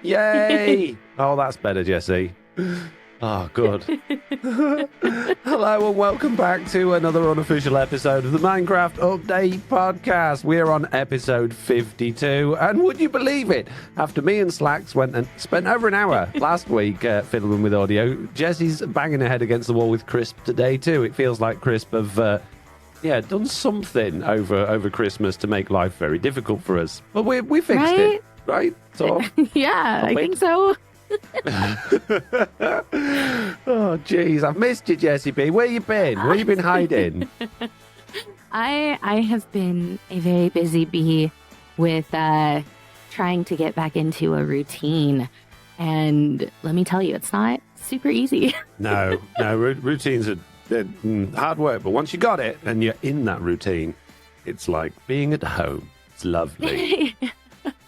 Yay! Oh, that's better, Jessie. Oh, good. Hello and welcome back to another unofficial episode of the Minecraft Update Podcast. We're on episode 52, and would you believe it? After me and Slacks went and spent over an hour last week fiddling with audio, Jessie's banging her head against the wall with Crisp today too. It feels like Crisp have done something over Christmas to make life very difficult for us. But we fixed it, right? So yeah, I think so. Oh, jeez, I've missed you, Jessie B. Where you been? Where you been hiding? I have been a very busy bee with trying to get back into a routine. And let me tell you, it's not super easy. No, routines are hard work. But once you got it and you're in that routine, it's like being at home. It's lovely.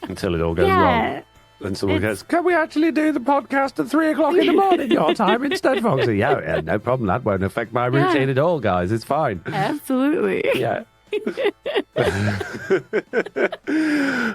Until it all goes wrong. And someone goes, can we actually do the podcast at 3 o'clock in the morning your time instead, Foxy? Yeah, no problem. That won't affect my routine at all, guys. It's fine. Absolutely. Yeah.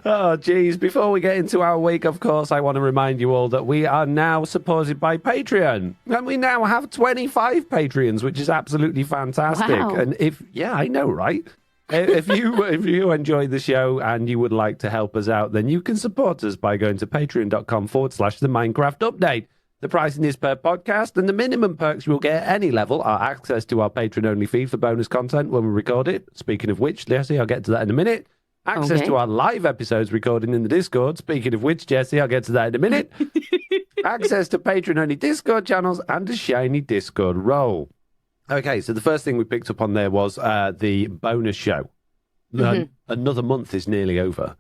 Oh, geez. Before we get into our week, of course, I want to remind you all that we are now supported by Patreon. And we now have 25 Patreons, which is absolutely fantastic. Wow. And I know, right? If you enjoy the show and you would like to help us out, then you can support us by going to patreon.com/the Minecraft Update. The pricing is per podcast, and the minimum perks you will get at any level are access to our Patreon-only feed for bonus content when we record it. Speaking of which, Jessie, I'll get to that in a minute. Access to our live episodes recording in the Discord. Speaking of which, Jessie, I'll get to that in a minute. Access to Patreon-only Discord channels and a shiny Discord role. Okay, so the first thing we picked up on there was the bonus show. Another month is nearly over,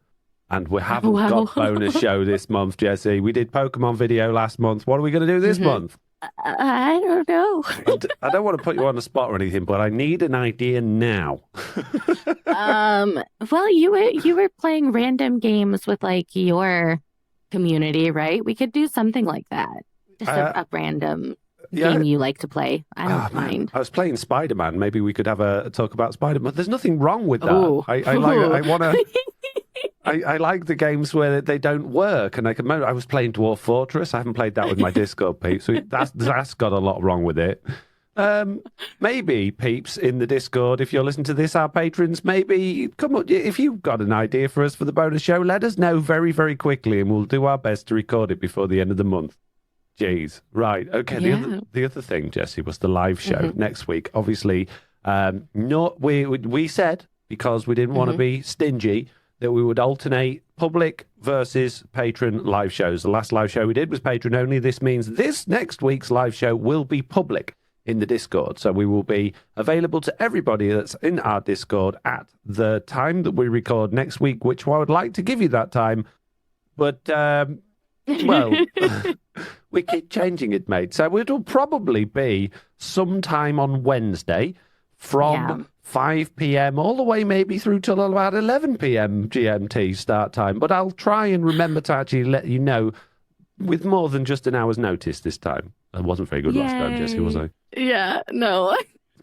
and we haven't got bonus show this month, Jessie. We did Pokemon video last month. What are we going to do this month? I don't know. I don't want to put you on the spot or anything, but I need an idea now. Well, you were playing random games with like your community, right? We could do something like that. Just a random game you like to play. I don't mind. I was playing Spider-Man. Maybe we could have a talk about Spider-Man. There's nothing wrong with that. Ooh. I like the games where they don't work, and I was playing Dwarf Fortress. I haven't played that with my Discord peeps, so that's got a lot wrong with it. Maybe peeps in the Discord, if you're listening to this, our patrons, maybe come up if you've got an idea for us for the bonus show. Let us know very, very quickly, and we'll do our best to record it before the end of the month. Jeez. Right. Okay. Yeah. The other thing, Jessie, was the live show next week. Obviously, we said, because we didn't want to be stingy, that we would alternate public versus patron live shows. The last live show we did was patron only. This means this next week's live show will be public in the Discord. So we will be available to everybody that's in our Discord at the time that we record next week, which I would like to give you that time. But, well... we keep changing it, mate. So it'll probably be sometime on Wednesday from 5 p.m. all the way maybe through till about 11 p.m. GMT start time. But I'll try and remember to actually let you know with more than just an hour's notice this time. I wasn't very good last time, Jessie, was I? Yeah, no.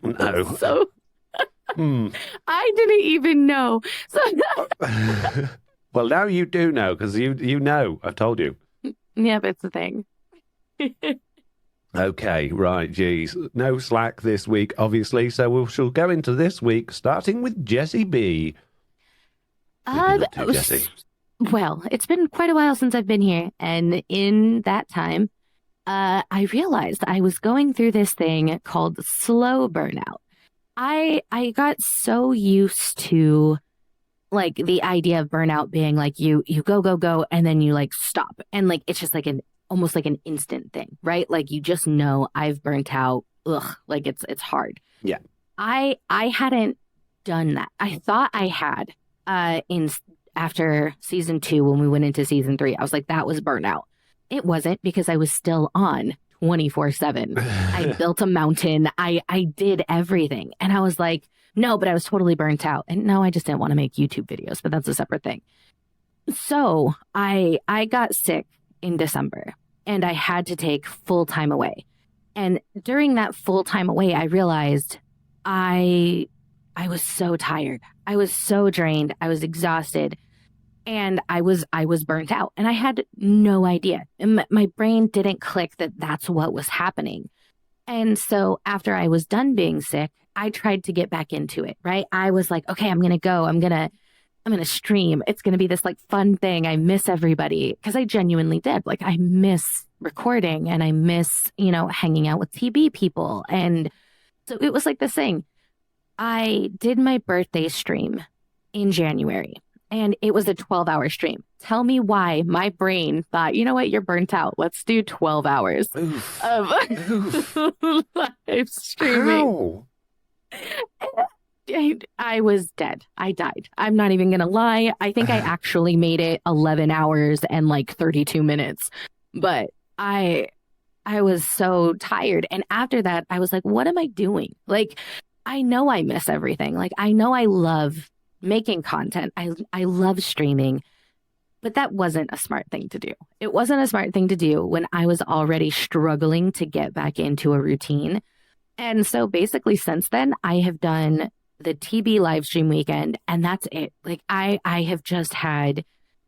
No. So I didn't even know. So Well, now you do know, because you know. I've told you. Yeah, that's the thing. Okay, right, geez. No slack this week, obviously, so we shall go into this week, starting with Jessie B. Jessie? Well, it's been quite a while since I've been here, and in that time, I realized I was going through this thing called slow burnout. I got so used to like the idea of burnout being like you go, and then you like stop, and like it's just like almost like an instant thing, right? Like you just know I've burnt out. Ugh, like it's hard. Yeah. I hadn't done that. I thought I had after season 2 when we went into season 3. I was like, that was burnout. It wasn't, because I was still on 24/7. I built a mountain. I did everything, and I was like, no, but I was totally burnt out. And no, I just didn't want to make YouTube videos, but that's a separate thing. So I got sick in December, and I had to take full time away. And during that full time away, I realized I was so tired. I was so drained. I was exhausted. And I was burnt out and I had no idea. And my brain didn't click that that's what was happening. And so after I was done being sick, I tried to get back into it, right? I was like, okay, I'm going to go. I'm going to stream. It's going to be this like fun thing. I miss everybody because I genuinely did. Like I miss recording and I miss, hanging out with TB people. And so it was like this thing. I did my birthday stream in January and it was a 12-hour stream. Tell me why my brain thought, you know what, you're burnt out. Let's do 12 hours of live streaming. How? I was dead. I died. I'm not even going to lie. I think I actually made it 11 hours and like 32 minutes. But I was so tired. And after that, I was like, what am I doing? Like, I know I miss everything. Like, I know I love making content. I love streaming. But that wasn't a smart thing to do. It wasn't a smart thing to do when I was already struggling to get back into a routine. And so basically since then, I have done the TB live stream weekend and that's it. Like I have just had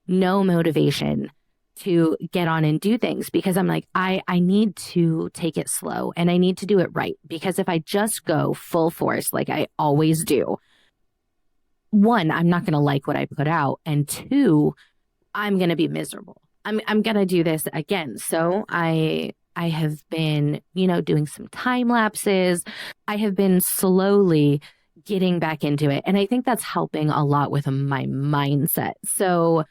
no motivation to get on and do things because I'm like, I need to take it slow and I need to do it right. Because if I just go full force, like I always do, one, I'm not going to like what I put out. And two, I'm going to be miserable. I'm going to do this again. So I have been, doing some time lapses. I have been slowly getting back into it. And I think that's helping a lot with my mindset. So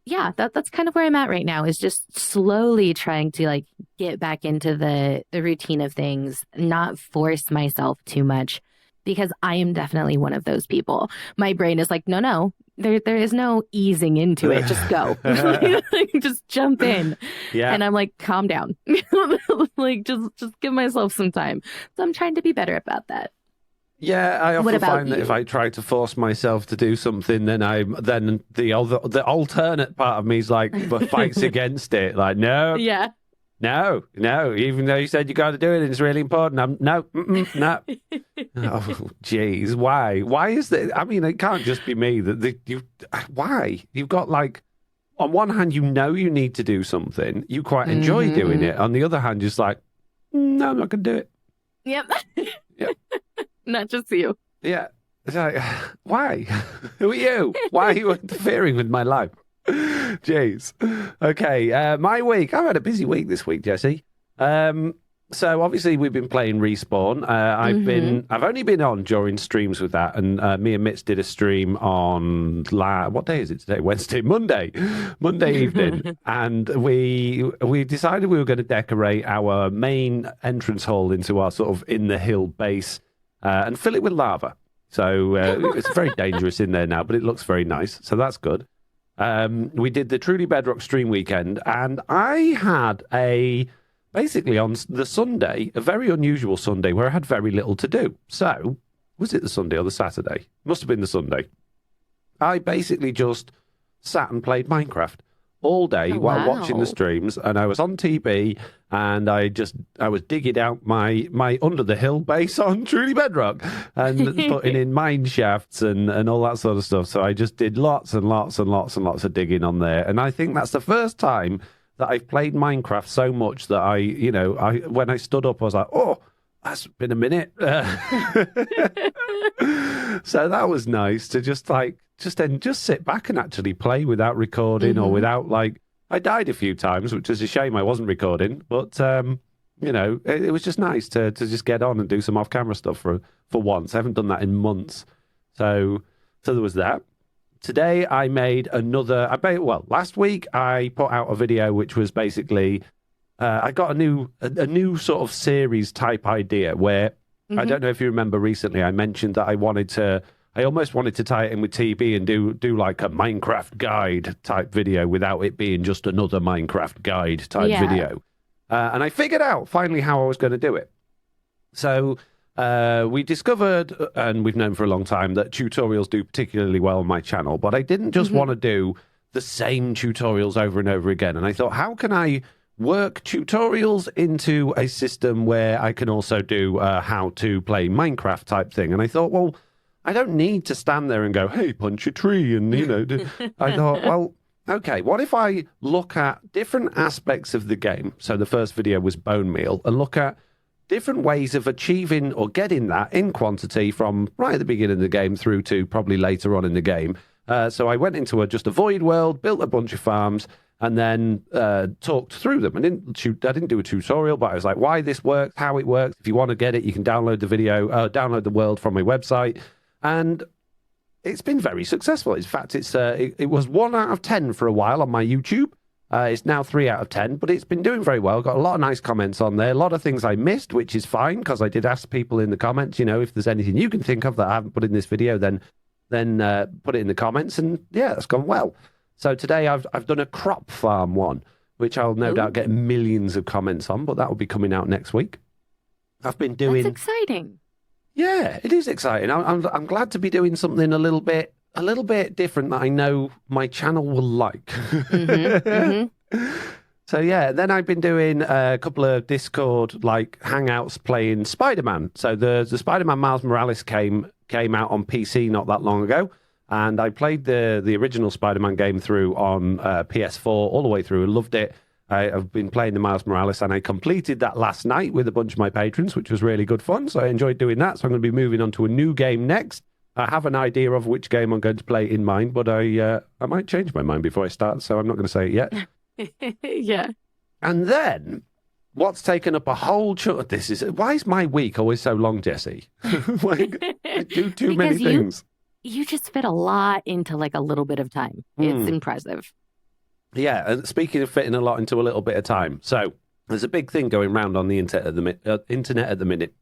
yeah, that's kind of where I'm at right now, is just slowly trying to like get back into the routine of things, not force myself too much, because I am definitely one of those people. My brain is like, no, there is no easing into it. Just go. Just jump in. Yeah. And I'm like, calm down. Like, just give myself some time. So I'm trying to be better about that. Yeah, I often find that if I try to force myself to do something, then the alternate part of me is like, but fights against it. Like, no. Yeah. No, even though you said you got to do it, it's really important. No. Oh, jeez, why? Why is that? I mean, it can't just be me. Why? You've got like, on one hand, you need to do something. You quite enjoy doing it. On the other hand, just like, no, I'm not going to do it. Yep. Not just you. Yeah. It's like, why? Who are you? Why are you interfering with my life? Jeez. Okay, my week. I've had a busy week this week, Jessie. So obviously we've been playing Respawn. I've only been on during streams with that, and me and Mitch did a stream on what day is it today? Monday evening, and we decided we were going to decorate our main entrance hall into our sort of in the hill base and fill it with lava. So it's very dangerous in there now, but it looks very nice. So that's good. We did the Truly Bedrock stream weekend, and I had basically on the Sunday, a very unusual Sunday where I had very little to do. So, was it the Sunday or the Saturday? Must have been the Sunday. I basically just sat and played Minecraft all day while watching the streams, and I was on TB, and I was digging out my under the hill base on Truly Bedrock and putting in mine shafts and all that sort of stuff. So I just did lots and lots and lots and lots of digging on there, and I think that's the first time that I've played Minecraft so much that I when I stood up, I was like, oh, that's been a minute. So that was nice to just sit back and actually play without recording or without I died a few times, which is a shame I wasn't recording, but it was just nice to just get on and do some off-camera stuff for once. I haven't done that in months. So there was that. Today I made last week I put out a video which was basically I got a new sort of series type idea where I don't know if you remember recently I mentioned that I almost wanted to tie it in with TB and do like a Minecraft guide type video without it being just another Minecraft guide type video. And I figured out finally how I was going to do it. So we discovered, and we've known for a long time, that tutorials do particularly well on my channel, but I didn't just want to do the same tutorials over and over again. And I thought, how can I work tutorials into a system where I can also do how to play Minecraft type thing? And I thought, well, I don't need to stand there and go, hey, punch a tree. And, I thought, well, okay, what if I look at different aspects of the game? So the first video was bone meal, and look at different ways of achieving or getting that in quantity from right at the beginning of the game through to probably later on in the game. So I went into just a void world, built a bunch of farms, and then talked through them. I didn't do a tutorial, but I was like, why this works, how it works. If you want to get it, you can download the video, download the world from my website. And it's been very successful. In fact, it was 1 out of 10 for a while on my YouTube. It's now 3 out of 10, but it's been doing very well. Got a lot of nice comments on there. A lot of things I missed, which is fine, because I did ask people in the comments, if there's anything you can think of that I haven't put in this video, then put it in the comments. And yeah, that's gone well. So today I've done a crop farm one, which I'll no doubt get millions of comments on, but that will be coming out next week. I've been doing... That's exciting. Yeah, it is exciting. I'm glad to be doing something a little bit different that I know my channel will like. So yeah, then I've been doing a couple of Discord hangouts playing Spider-Man. So the Spider-Man Miles Morales came out on PC not that long ago, and I played the original Spider-Man game through on PS4 all the way through and loved it. I've been playing the Miles Morales, and I completed that last night with a bunch of my patrons, which was really good fun. So I enjoyed doing that. So I'm going to be moving on to a new game next. I have an idea of which game I'm going to play in mind, but I might change my mind before I start, so I'm not going to say it yet. Yeah. And then, what's taken up a whole chunk... Why is my week always so long, Jessie? I do too many things. You just fit a lot into a little bit of time. It's impressive. Yeah, and speaking of fitting a lot into a little bit of time, so there's a big thing going around on the internet at the minute,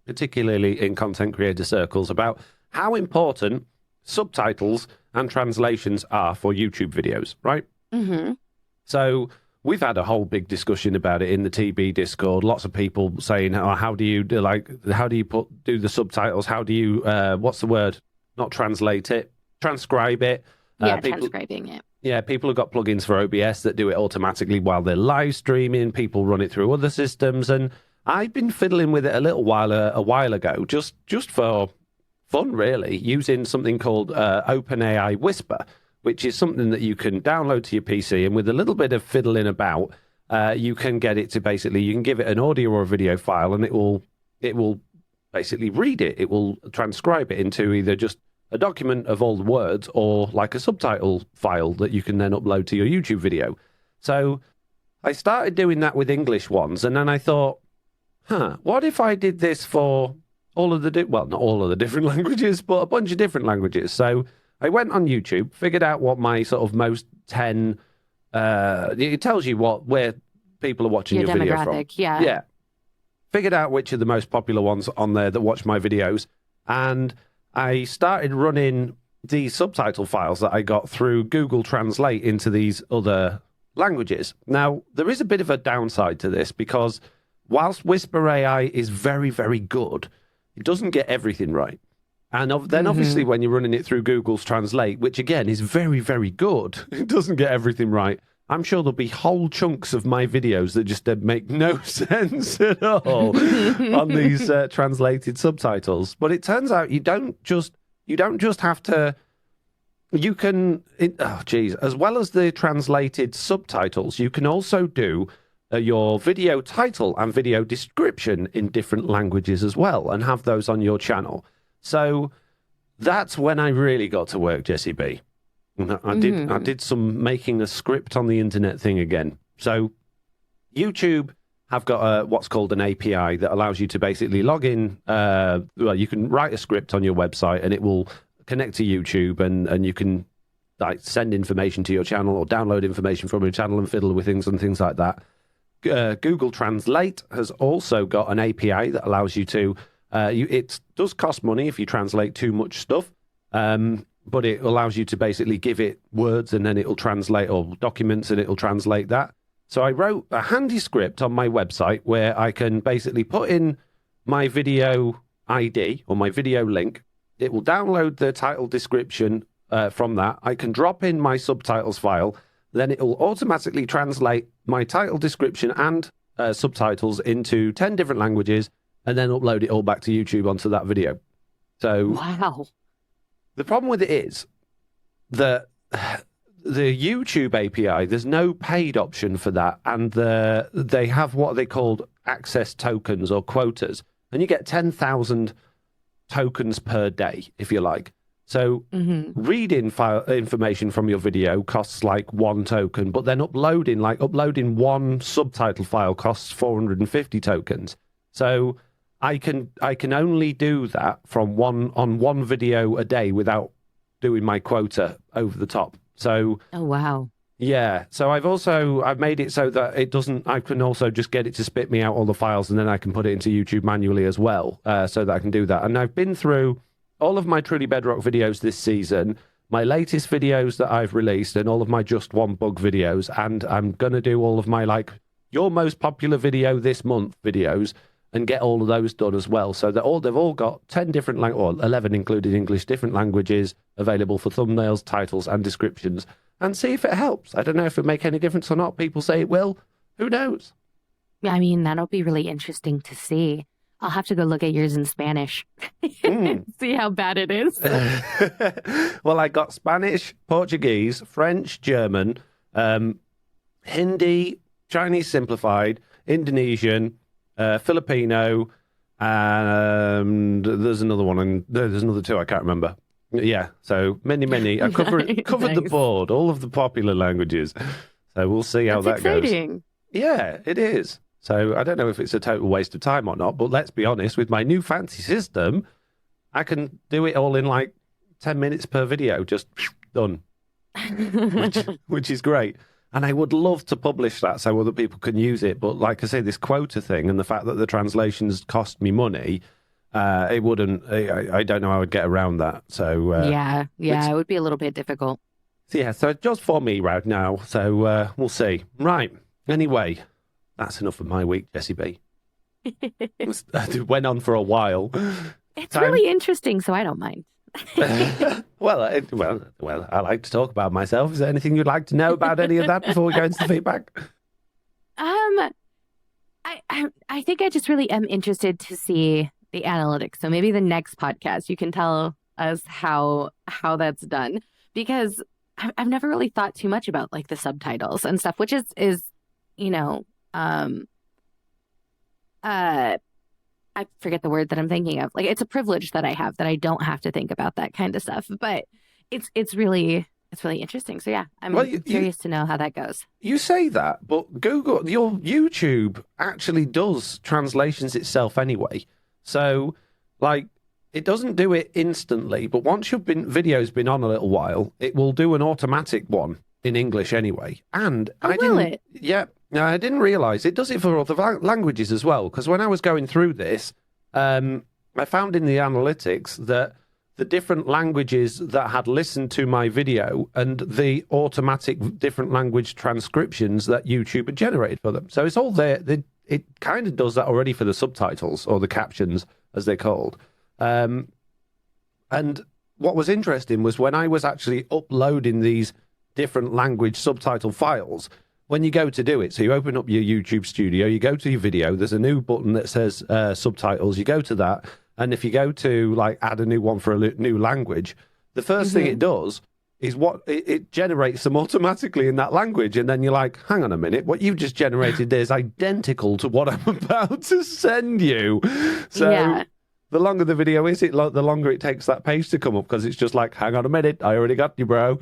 particularly in content creator circles, about how important subtitles and translations are for YouTube videos, right? Mm-hmm. So we've had a whole big discussion about it in the TB Discord. Lots of people saying, "Oh, how do you do the subtitles? How do you what's the word? Not translate it, transcribe it." Transcribing it. Yeah, people have got plugins for OBS that do it automatically while they're live streaming. People run it through other systems, and I've been fiddling with it a while ago, just for fun, really, using something called OpenAI Whisper, which is something that you can download to your PC, and with a little bit of fiddling about, you can get it to you can give it an audio or a video file, and it will basically read it. It will transcribe it into either just a document of all the words or a subtitle file that you can then upload to your YouTube video. So I started doing that with English ones, and then I thought, what if I did this for all of not all of the different languages, but a bunch of different languages. So I went on YouTube, figured out what my sort of most 10, it tells you where people are watching your video from. Yeah. Figured out which are the most popular ones on there that watch my videos, and I started running the subtitle files that I got through Google Translate into these other languages. Now, there is a bit of a downside to this, because whilst Whisper AI is very, very good, it doesn't get everything right. And then obviously when you're running it through Google's Translate, which again is very, very good, it doesn't get everything right. I'm sure there'll be whole chunks of my videos that just make no sense at all on these translated subtitles. But it turns out you don't just have to. You can, as well as the translated subtitles, you can also do your video title and video description in different languages as well, and have those on your channel. So that's when I really got to work, Jessie B. I did some making a script on the internet thing again. So YouTube have got what's called an API that allows you to basically log in. You can write a script on your website, and it will connect to YouTube, and you can send information to your channel or download information from your channel and fiddle with things and things like that. Google Translate has also got an API that allows you to. It does cost money if you translate too much stuff. But it allows you to basically give it words, and then it'll translate, or documents, and it'll translate that. So I wrote a handy script on my website where I can basically put in my video ID or my video link. It will download the title description from that. I can drop in my subtitles file. Then it will automatically translate my title description and subtitles into 10 different languages, and then upload it all back to YouTube onto that video. So wow. The problem with it is that the YouTube API, there's no paid option for that, and they have what they called access tokens or quotas, and you get 10,000 tokens per day, if you like. So reading file information from your video costs like 1 token, but then uploading one subtitle file costs 450 tokens. So I can only do that from one video a day without doing my quota over the top. So oh wow. Yeah. So I've made it so that it doesn't, I can also just get it to spit me out all the files, and then I can put it into YouTube manually as well, so that I can do that. And I've been through all of my Truly Bedrock videos this season, my latest videos that I've released, and all of my Just One Bug videos. And I'm going to do all of my your most popular video this month videos and get all of those done as well. So they've all got 10 different, or 11 including English, different languages available for thumbnails, titles, and descriptions. And see if it helps. I don't know if it make any difference or not. People say it will. Who knows? I mean, that'll be really interesting to see. I'll have to go look at yours in Spanish. See how bad it is. Well, I got Spanish, Portuguese, French, German, Hindi, Chinese Simplified, Indonesian, Filipino, and there's another one, and there's another 2 I can't remember. Yeah, so many. I've covered the board, all of the popular languages. So we'll see how that exciting. Goes. Yeah, it is. So I don't know if it's a total waste of time or not, but let's be honest, with my new fancy system, I can do it all in 10 minutes per video, just done, which is great. And I would love to publish that so other people can use it. But like I say, this quota thing and the fact that the translations cost me money, it wouldn't, I don't know how I would get around that. So yeah, it would be a little bit difficult. So just for me right now. So we'll see. Right. Anyway, that's enough of my week, Jessiie B. It went on for a while. It's really interesting, so I don't mind. Well, I like to talk about myself. Is there anything you'd like to know about any of that before we go into the feedback? I think I just really am interested to see the analytics. So maybe the next podcast you can tell us how that's done, because I've never really thought too much about the subtitles and stuff, which is I forget the word that I'm thinking of. It's a privilege that I have, that I don't have to think about that kind of stuff. But it's really interesting. So yeah, I'm curious to know how that goes. You say that, but your YouTube actually does translations itself anyway. So it doesn't do it instantly, but once your video's been on a little while, it will do an automatic one in English anyway. And will it? Yeah. Now, I didn't realise it does it for other languages as well, because when I was going through this, I found in the analytics that the different languages that had listened to my video and the automatic different language transcriptions that YouTube had generated for them. So it's all there. It kind of does that already for the subtitles, or the captions, as they're called. And what was interesting was when I was actually uploading these different language subtitle files, when you go to do it, so you open up your YouTube studio, you go to your video, there's a new button that says subtitles, you go to that, and if you go to add a new one for a new language, the first thing it does is it generates them automatically in that language, and then you're like, hang on a minute, what you've just generated there is identical to what I'm about to send you. So the longer the video is, the longer it takes that page to come up, because it's just hang on a minute, I already got you, bro.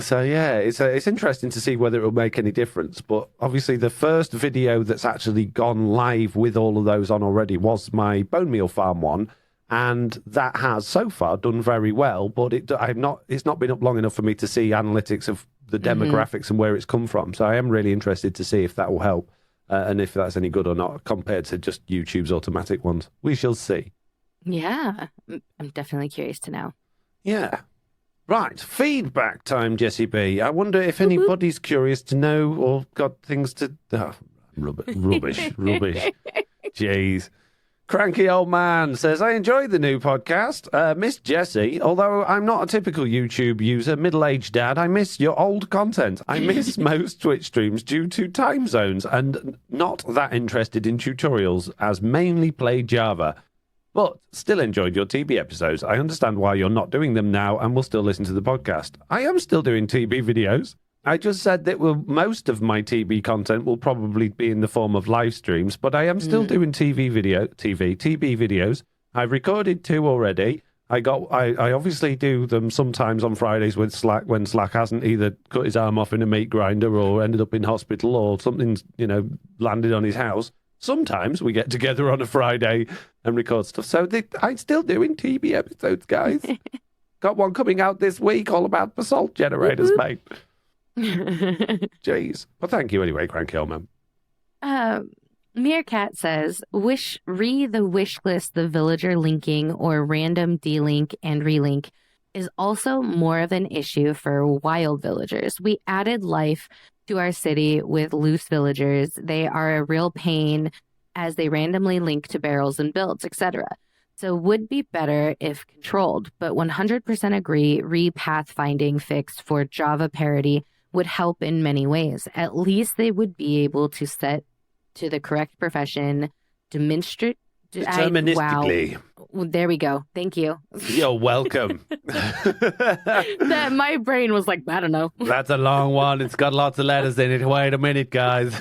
So yeah, it's interesting to see whether it will make any difference. But obviously, the first video that's actually gone live with all of those on already was my bone meal farm one, and that has so far done very well. But it's not been up long enough for me to see analytics of the demographics and where it's come from. So I am really interested to see if that will help and if that's any good or not compared to just YouTube's automatic ones. We shall see. Yeah, I'm definitely curious to know. Yeah. Right, feedback time, Jessiie B. I wonder if anybody's curious to know or got things to... Oh, rubbish. Jeez. Cranky Old Man says, I enjoyed the new podcast. Miss Jessiie, although I'm not a typical YouTube user, middle-aged dad, I miss your old content. I miss most Twitch streams due to time zones and not that interested in tutorials, as mainly play Java. But still enjoyed your TB episodes. I understand why you're not doing them now and will still listen to the podcast. I am still doing TB videos. I just said that most of my TB content will probably be in the form of live streams, but I am still doing TB videos. I've recorded 2 already. I obviously do them sometimes on Fridays with Slack when Slack hasn't either cut his arm off in a meat grinder or ended up in hospital or something's, landed on his house. Sometimes we get together on a Friday and record stuff. So I'm still doing TB episodes, guys. Got one coming out this week all about basalt generators, mate. Jeez. Well, thank you anyway, Cranky Old Man. Meerkat says, the wish list, the villager linking or random delink and relink is also more of an issue for wild villagers. We added life to our city with loose villagers. They are a real pain as they randomly link to barrels and builds, etc. So would be better if controlled, but 100% agree re-pathfinding fixed for Java parity would help in many ways. At least they would be able to set to the correct profession, deterministically. Wow. There we go. Thank you. You're welcome. That my brain was like, I don't know. That's a long one. It's got lots of letters in it. Wait a minute, guys.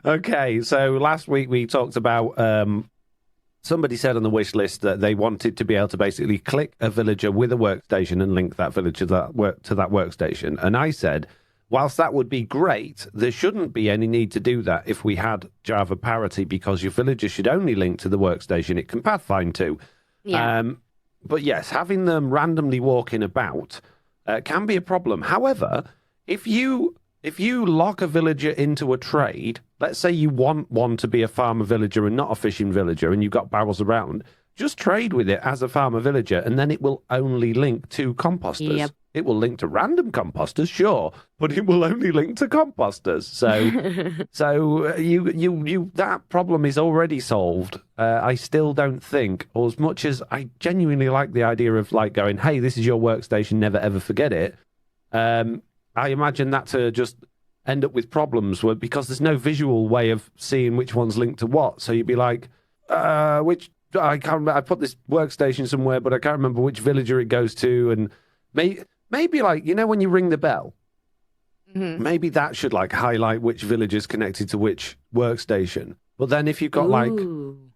Okay, so last week we talked about somebody said on the wish list that they wanted to be able to basically click a villager with a workstation and link that villager to that workstation. And I said, whilst that would be great, there shouldn't be any need to do that if we had Java parity, because your villager should only link to the workstation it can pathfind to. Yeah. But yes, having them randomly walking about can be a problem. However, if you lock a villager into a trade, let's say you want one to be a farmer villager and not a fishing villager, and you've got barrels around, just trade with it as a farmer villager, and then it will only link to composters. Yep. It will link to random composters, sure, but it will only link to composters. So, you that problem is already solved. I still don't think, or as much as I genuinely like the idea of like going, hey, this is your workstation, never ever forget it. I imagine that to just end up with problems because there's no visual way of seeing which one's linked to what. So you'd be like, I can't remember, I put this workstation somewhere, but I can't remember which villager it goes to, and maybe like, when you ring the bell, maybe that should like highlight which villager's connected to which workstation. But then if you've got like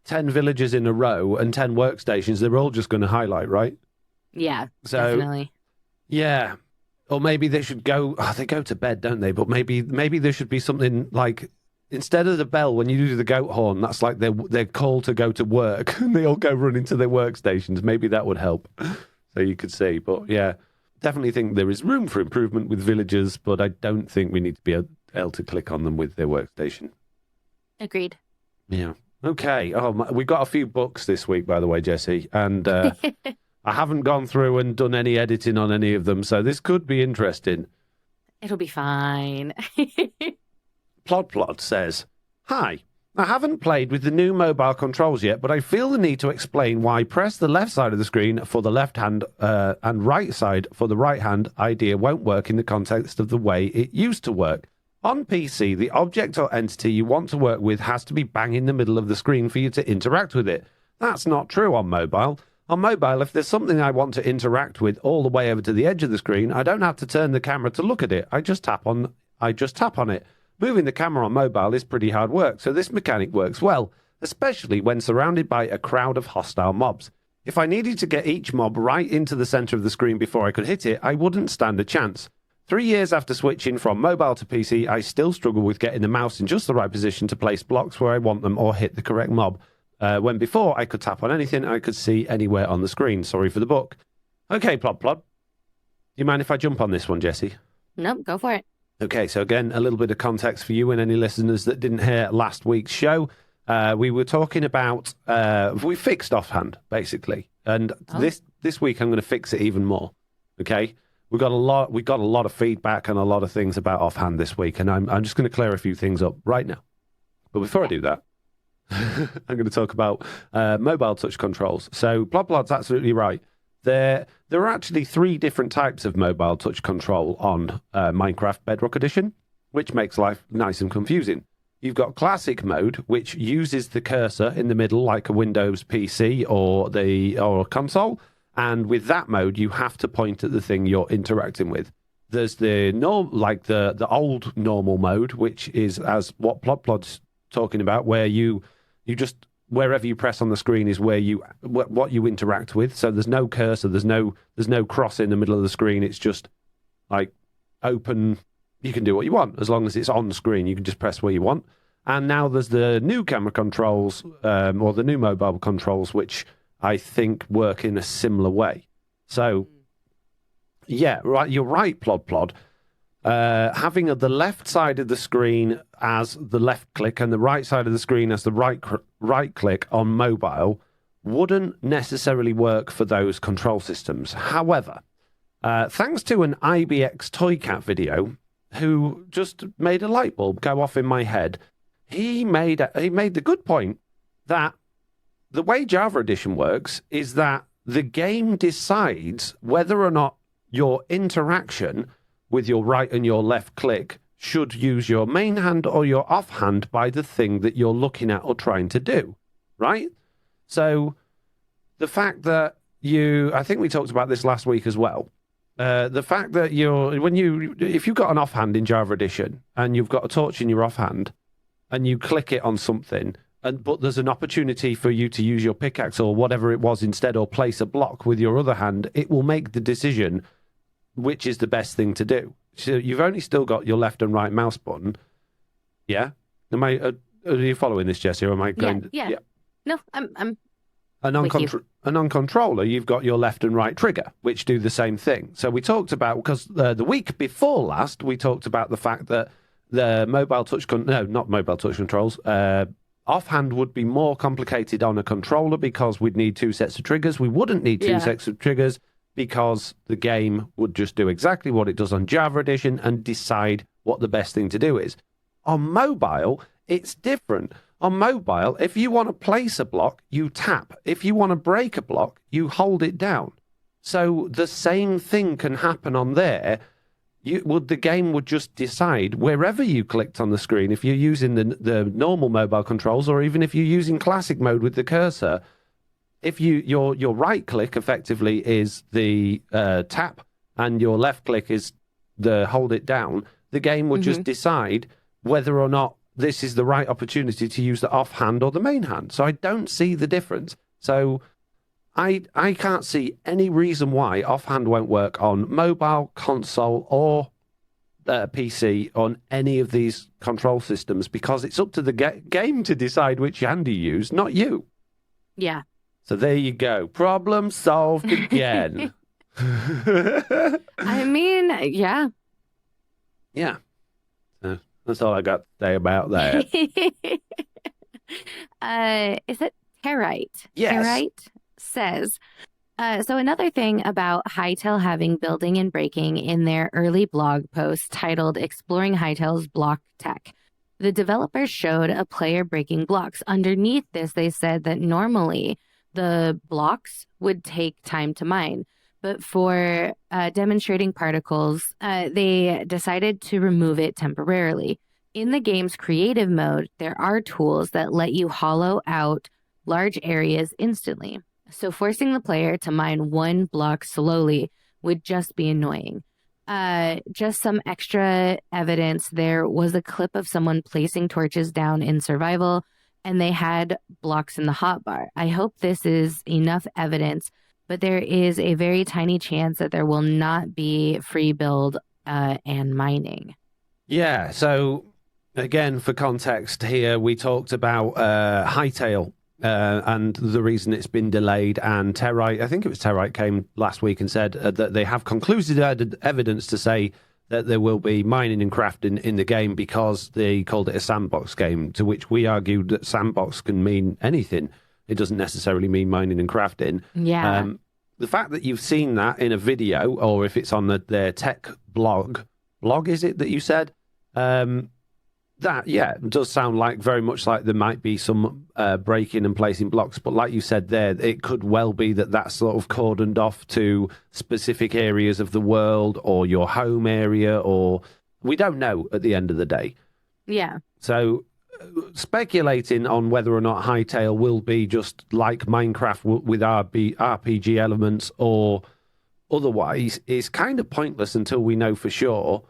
10 villagers in a row and 10 workstations, they're all just going to highlight, right? Yeah, definitely. Yeah. Or maybe they should go, they go to bed, don't they? But maybe there should be something like, instead of the bell, when you do the goat horn, that's like they're called to go to work and they all go running to their workstations. Maybe that would help. So you could see. But yeah, definitely think there is room for improvement with villagers, but I don't think we need to be able to click on them with their workstation. Agreed. Yeah. Okay. We got a few books this week, by the way, Jessie, and I haven't gone through and done any editing on any of them, so this could be interesting. It'll be fine. Plod says, hi, I haven't played with the new mobile controls yet, but I feel the need to explain why press the left side of the screen for the left hand and right side for the right hand idea won't work in the context of the way it used to work. On PC, the object or entity you want to work with has to be bang in the middle of the screen for you to interact with it. That's not true on mobile. On mobile, if there's something I want to interact with all the way over to the edge of the screen, I don't have to turn the camera to look at it. I just tap on it. Moving the camera on mobile is pretty hard work, so this mechanic works well, especially when surrounded by a crowd of hostile mobs. If I needed to get each mob right into the center of the screen before I could hit it, I wouldn't stand a chance. 3 years after switching from mobile to PC, I still struggle with getting the mouse in just the right position to place blocks where I want them or hit the correct mob. When before I could tap on anything I could see anywhere on the screen. Sorry for the book. Okay, Plod. Do you mind if I jump on this one, Jessie? Nope, go for it. Okay, so again, a little bit of context for you and any listeners that didn't hear last week's show. We were talking about, we fixed offhand, basically. And this week I'm going to fix it even more. Okay? We got a lot of feedback and a lot of things about offhand this week, and I'm just going to clear a few things up right now. But before I do that, I'm going to talk about mobile touch controls. So Plod's absolutely right. There are actually 3 different types of mobile touch control on Minecraft Bedrock Edition, which makes life nice and confusing. You've got classic mode, which uses the cursor in the middle like a Windows PC or a console. And with that mode, you have to point at the thing you're interacting with. There's the the old normal mode, which is as what Plod's talking about, where you just wherever you press on the screen is where what you interact with. So there's no cursor, there's no cross in the middle of the screen. It's just like open. You can do what you want as long as it's on the screen. You can just press where you want. And now there's the new camera controls or the new mobile controls, which I think work in a similar way. So, yeah, right. You're right, Plod. Having the left side of the screen as the left click and the right side of the screen as the right click on mobile wouldn't necessarily work for those control systems. However, thanks to an IBX Toycat video, who just made a light bulb go off in my head, he made the good point that the way Java Edition works is that the game decides whether or not your interaction with your right and your left click should use your main hand or your offhand by the thing that you're looking at or trying to do, right? So the fact that I think we talked about this last week as well. The fact that if you've got an offhand in Java Edition and you've got a torch in your offhand and you click it on something, but there's an opportunity for you to use your pickaxe or whatever it was instead, or place a block with your other hand, it will make the decision which is the best thing to do. So you've only still got your left and right mouse button. Yeah? Are you following this, Jessiie, or am I going... Yeah. No, I'm And on controller, you've got your left and right trigger, which do the same thing. So we talked about, because the week before last, we talked about the fact that the not mobile touch controls, offhand would be more complicated on a controller because we'd need two sets of triggers. We wouldn't need two sets of triggers because the game would just do exactly what it does on Java Edition and decide what the best thing to do is. On mobile, it's different. On mobile, if you want to place a block, you tap. If you want to break a block, you hold it down. So the same thing can happen on there. The game would just decide wherever you clicked on the screen, if you're using the normal mobile controls or even if you're using classic mode with the cursor, if your right click effectively is the tap and your left click is the hold it down, the game would just decide whether or not this is the right opportunity to use the offhand or the main hand. So I don't see the difference. So I can't see any reason why offhand won't work on mobile, console, or PC on any of these control systems, because it's up to the game to decide which hand you use, not you. Yeah. So there you go. Problem solved again. I mean, yeah. Yeah. That's all I got to say about that. Is it Territe? Yes. Territe says, so another thing about Hytale having building and breaking in their early blog post titled Exploring Hytale's Block Tech. The developers showed a player breaking blocks. Underneath this, they said that normally the blocks would take time to mine. But for demonstrating particles, they decided to remove it temporarily. In the game's creative mode, there are tools that let you hollow out large areas instantly. So forcing the player to mine one block slowly would just be annoying. Just some extra evidence. There was a clip of someone placing torches down in survival, and they had blocks in the hotbar. I hope this is enough evidence, but there is a very tiny chance that there will not be free build and mining. Yeah, so again, for context here, we talked about Hytale and the reason it's been delayed, and Territe, I think it was Territe, came last week and said that they have conclusive evidence to say that there will be mining and crafting in the game because they called it a sandbox game, to which we argued that sandbox can mean anything. It doesn't necessarily mean mining and crafting. Yeah. The fact that you've seen that in a video, or if it's on their tech blog is it that you said? That, yeah, does sound like very much like there might be some breaking and placing blocks. But like you said there, it could well be that that's sort of cordoned off to specific areas of the world or your home area, or we don't know at the end of the day. Yeah. So speculating on whether or not Hytale will be just like Minecraft with RPG elements or otherwise is kind of pointless until we know for sure.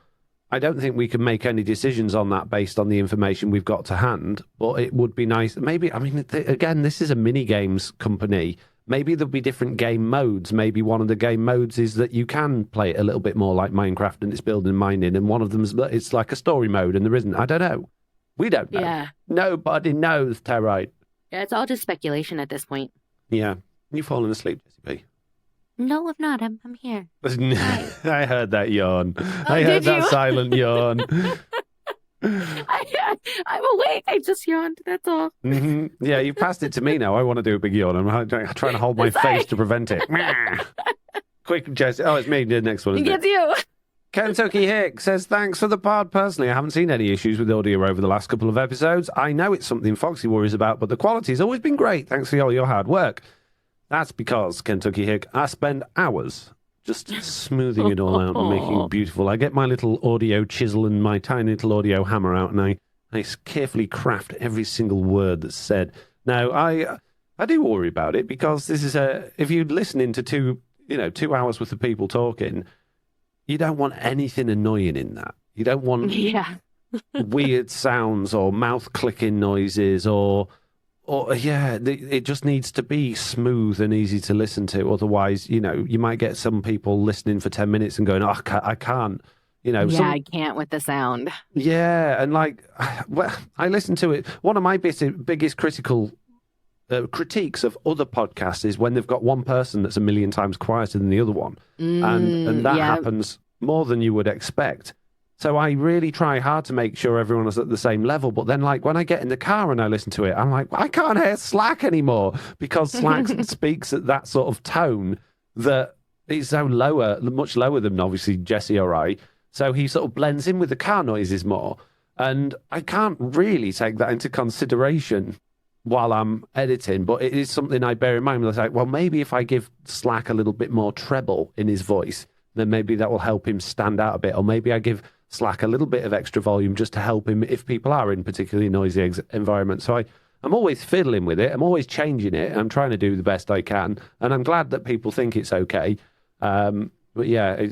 I don't think we can make any decisions on that based on the information we've got to hand, but it would be nice. Maybe, I mean, again, this is a mini games company. Maybe there'll be different game modes. Maybe one of the game modes is that you can play it a little bit more like Minecraft and it's building and mining, and one of them it's like a story mode and there isn't. I don't know. We don't know. Yeah. Nobody knows, Territe. Yeah, it's all just speculation at this point. Yeah. You've fallen asleep, Jessiie. No, I'm not. I'm here. I heard that yawn. I did heard that you? silent yawn. I'm awake. I just yawned. That's all. Mm-hmm. Yeah, you passed it to me now. I want to do a big yawn. I'm trying to hold my face to prevent it. Quick, Jessiie. Oh, it's me. The next one. It's you. Kentucky Hick says, thanks for the pod. Personally, I haven't seen any issues with audio over the last couple of episodes. I know it's something Foxy worries about, but the quality's always been great. Thanks for all your hard work. That's because, Kentucky Hick, I spend hours just smoothing it all out and making it beautiful. I get my little audio chisel and my tiny little audio hammer out, and I carefully craft every single word that's said. Now, I do worry about it because this is if you're listening to 2 hours worth of people talking, you don't want anything annoying in that. You don't want weird sounds or mouth clicking noises or it just needs to be smooth and easy to listen to. Otherwise, you might get some people listening for 10 minutes and going, oh, I can't. I can't with the sound. Yeah, and I listen to it. One of my biggest critiques of other podcasts is when they've got one person that's a million times quieter than the other one. And that happens more than you would expect. So I really try hard to make sure everyone is at the same level. But then, when I get in the car and I listen to it, I'm like, I can't hear Slack anymore because Slack speaks at that sort of tone that is so much lower than obviously Jessiie or I. So he sort of blends in with the car noises more. And I can't really take that into consideration while I'm editing, but it is something I bear in mind. It's like, well, maybe if I give Slack a little bit more treble in his voice, then maybe that will help him stand out a bit. Or maybe I give Slack a little bit of extra volume just to help him if people are in particularly noisy environments. So I'm always fiddling with it. I'm always changing it. I'm trying to do the best I can. And I'm glad that people think it's okay. But yeah, I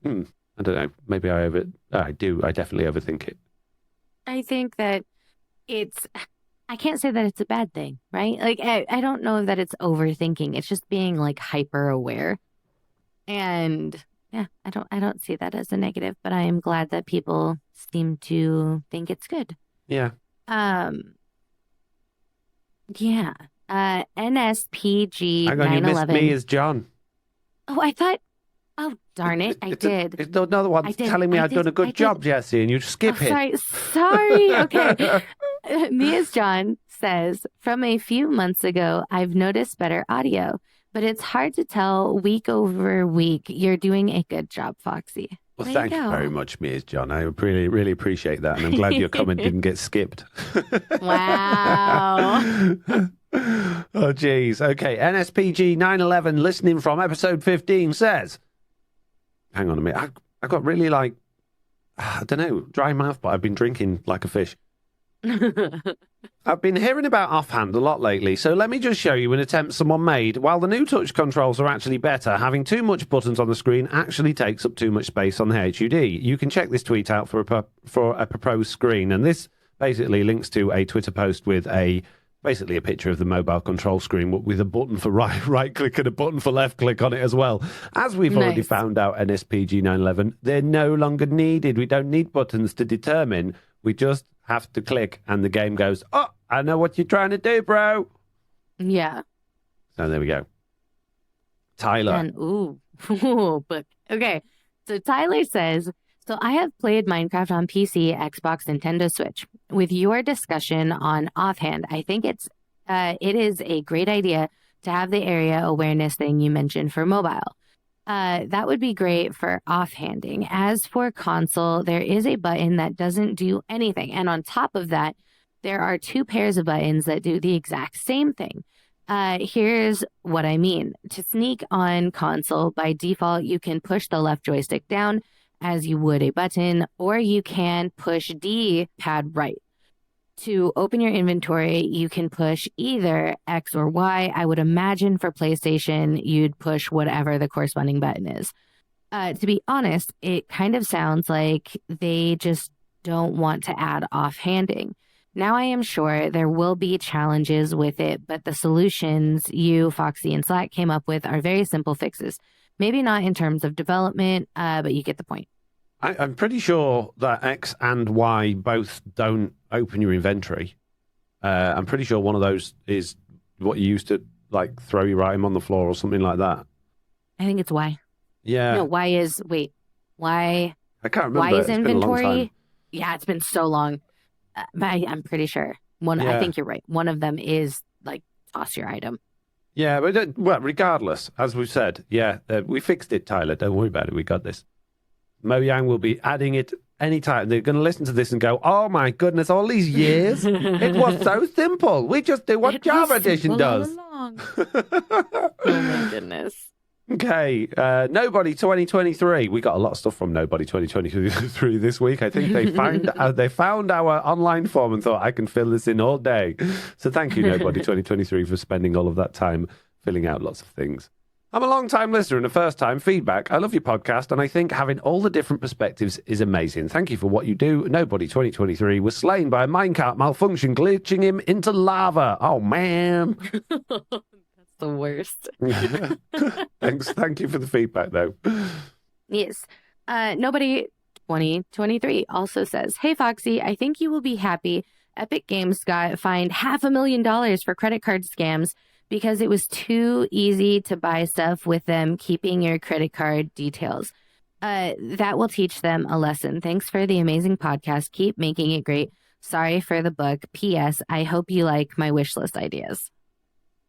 don't know. Maybe I definitely overthink it. I think that I can't say that it's a bad thing, right? I don't know that it's overthinking. It's just being hyper aware. And yeah, I don't see that as a negative, but I am glad that people seem to think it's good. Yeah. Yeah. NSPG 911. Hang on, you missed me as John. Oh, I thought. Oh, darn it! I did. It's another one telling me I've done a good job, Jessiie, and you skip it. Sorry. Okay. Me as John says, from a few months ago, I've noticed better audio, but it's hard to tell week over week. You're doing a good job, Foxy. Well, thank you very much, me as John. I really, really appreciate that, and I'm glad your comment didn't get skipped. Wow. Oh, geez. Okay, NSPG 911, listening from episode 15, says... Hang on a minute. I got really I don't know, dry mouth, but I've been drinking like a fish. I've been hearing about offhand a lot lately, so let me just show you an attempt someone made. While the new touch controls are actually better, having too much buttons on the screen actually takes up too much space on the HUD. You can check this tweet out for a proposed screen, and this basically links to a Twitter post with basically a picture of the mobile control screen with a button for right click and a button for left click on it as well. As we've already found out, NSPG 911, they're no longer needed. We don't need buttons to determine. We just have to click and the game goes, oh, I know what you're trying to do, bro. Yeah. So there we go. Tyler. But okay. So Tyler says, so I have played Minecraft on PC, Xbox, Nintendo Switch. With your discussion on offhand, I think it is a great idea to have the area awareness thing you mentioned for mobile. That would be great for offhanding. As for console, there is a button that doesn't do anything. And on top of that, there are 2 pairs of buttons that do the exact same thing. Here's what I mean. To sneak on console, by default, you can push the left joystick down as you would a button, or you can push D pad right. to open your inventory, you can push either X or Y. I would imagine for PlayStation, you'd push whatever the corresponding button is. To be honest, it kind of sounds like they just don't want to add offhanding. Now, I am sure there will be challenges with it, but the solutions you, Foxy, and Slack came up with are very simple fixes. Maybe not in terms of development, but you get the point. I'm pretty sure that X and Y both don't open your inventory. I'm pretty sure one of those is what you used to like throw your item on the floor or something like that. I think it's Y. Yeah. No, Y is, wait, Y. I can't remember. Y is it's been a long inventory. time. Yeah, it's been so long. I'm pretty sure. I think you're right. One of them is like toss your item. Yeah, but well, regardless, as we've said, we fixed it, Tyler. Don't worry about it. We got this. Mojang will be adding it anytime. They're going to listen to this and go, "Oh my goodness! All these years, it was so simple. We just do what Java Edition does." Oh my goodness. Okay, Nobody 2023. We got a lot of stuff from Nobody 2023 this week. I think they found our online form and thought, I can fill this in all day. So thank you, Nobody 2023, for spending all of that time filling out lots of things. I'm a long-time listener and a first-time feedback. I love your podcast, and I think having all the different perspectives is amazing. Thank you for what you do. Nobody 2023 was slain by a minecart malfunction, glitching him into lava. Oh, man. The worst. Thanks. Thank you for the feedback, though. Yes. Nobody 2023 also says, "Hey, Foxy, I think you will be happy Epic Games got fined $500,000 for credit card scams because it was too easy to buy stuff with them keeping your credit card details. That will teach them a lesson. Thanks for the amazing podcast. Keep making it great. Sorry for the bug. P.S. I hope you like my wish list ideas."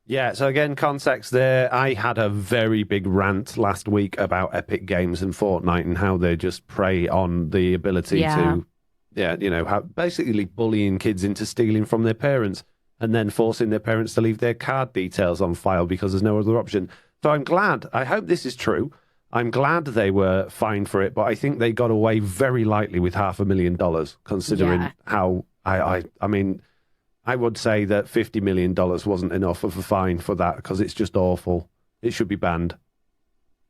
Yeah, so again, context there. I had a very big rant last week about Epic Games and Fortnite and how they just prey on the ability to, basically bullying kids into stealing from their parents and then forcing their parents to leave their card details on file because there's no other option. So I'm glad. I hope this is true. I'm glad they were fined for it, but I think they got away very lightly with $500,000 considering how, I mean... I would say that $50 million wasn't enough of a fine for that because it's just awful. It should be banned.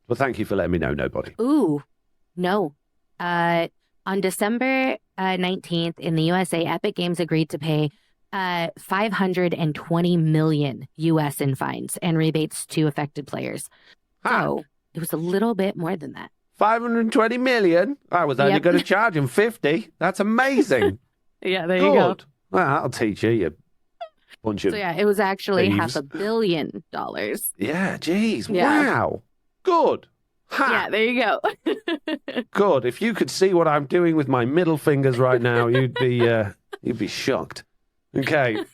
Well, thank you for letting me know, Nobody. Ooh, no. On December 19th in the USA, Epic Games agreed to pay $520 million US in fines and rebates to affected players. So it was a little bit more than that. $520 million? I was only going to charge them $50. That's amazing. Yeah, there you go. Well, that'll teach you, you bunch of it was actually thieves. $500 million. Yeah, geez. Yeah. Wow. Good. Ha. Yeah, there you go. Good. If you could see what I'm doing with my middle fingers right now, you'd be shocked. Okay.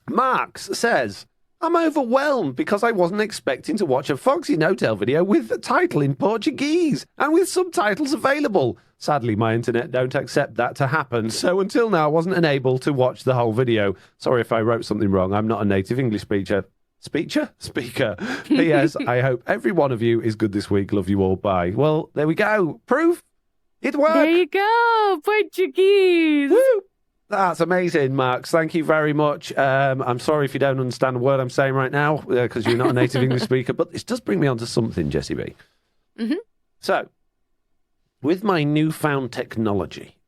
Marx says, "I'm overwhelmed because I wasn't expecting to watch a Foxy No-Tell video with the title in Portuguese and with subtitles available. Sadly, my internet don't accept that to happen, so until now I wasn't able to watch the whole video. Sorry if I wrote something wrong. I'm not a native English speaker. Speaker? P.S. I hope every one of you is good this week. Love you all. Bye." Well, there we go. Proof. It worked. There you go. Portuguese. Woo! That's amazing, Marx. Thank you very much. I'm sorry if you don't understand a word I'm saying right now because you're not a native English speaker, but this does bring me on to something, Jessie B. Mm-hmm. So, with my newfound technology,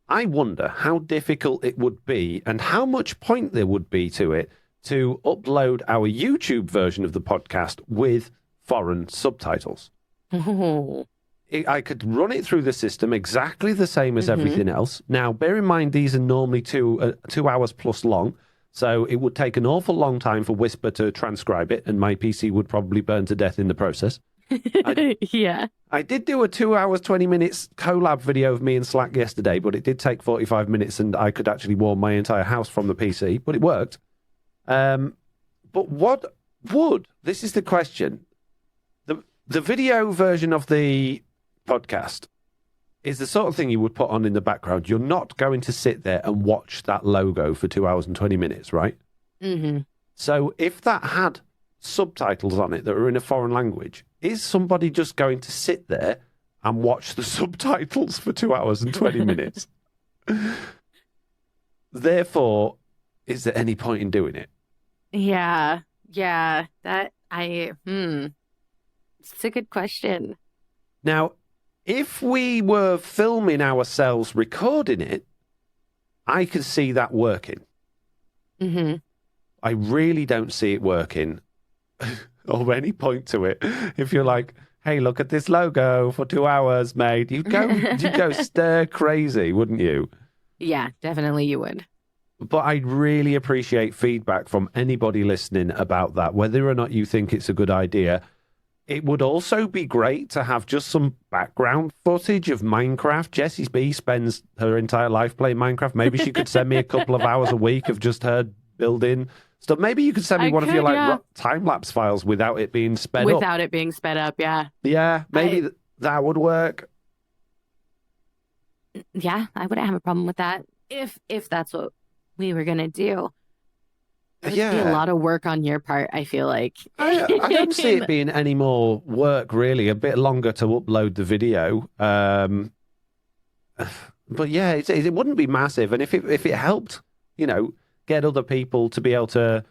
I wonder how difficult it would be and how much point there would be to it to upload our YouTube version of the podcast with foreign subtitles. Oh. I could run it through the system exactly the same as everything else. Now, bear in mind, these are normally 2 hours plus long, so it would take an awful long time for Whisper to transcribe it, and my PC would probably burn to death in the process. I did do a 2 hours, 20 minutes collab video of me and Slack yesterday, but it did take 45 minutes, and I could actually warm my entire house from the PC, but it worked. But what would, this is the question, the video version of the podcast is the sort of thing you would put on in the background. You're not going to sit there and watch that logo for 2 hours and 20 minutes, right? Mm-hmm. So if that had subtitles on it that are in a foreign language, is somebody just going to sit there and watch the subtitles for 2 hours and 20 minutes? therefore, is there any point in doing it? Yeah. It's a good question. Now, if we were filming ourselves recording it, I could see that working. Mm-hmm. I really don't see it working or any point to it. If you're like, hey, look at this logo for 2 hours, mate, you'd go stir crazy, wouldn't you? Yeah, definitely you would. But I'd really appreciate feedback from anybody listening about that, whether or not you think it's a good idea. It would also be great to have just some background footage of Minecraft. Jessie B spends her entire life playing Minecraft. Maybe she could send me a couple of hours a week of just her building stuff. Maybe you could send me one of your time-lapse files without it being sped up. Without it being sped up, yeah. Yeah, maybe that would work. Yeah, I wouldn't have a problem with that if that's what we were going to do. It would be a lot of work on your part, I feel like. I don't see it being any more work, really. A bit longer to upload the video. But yeah, it wouldn't be massive. And if it helped, get other people to be able to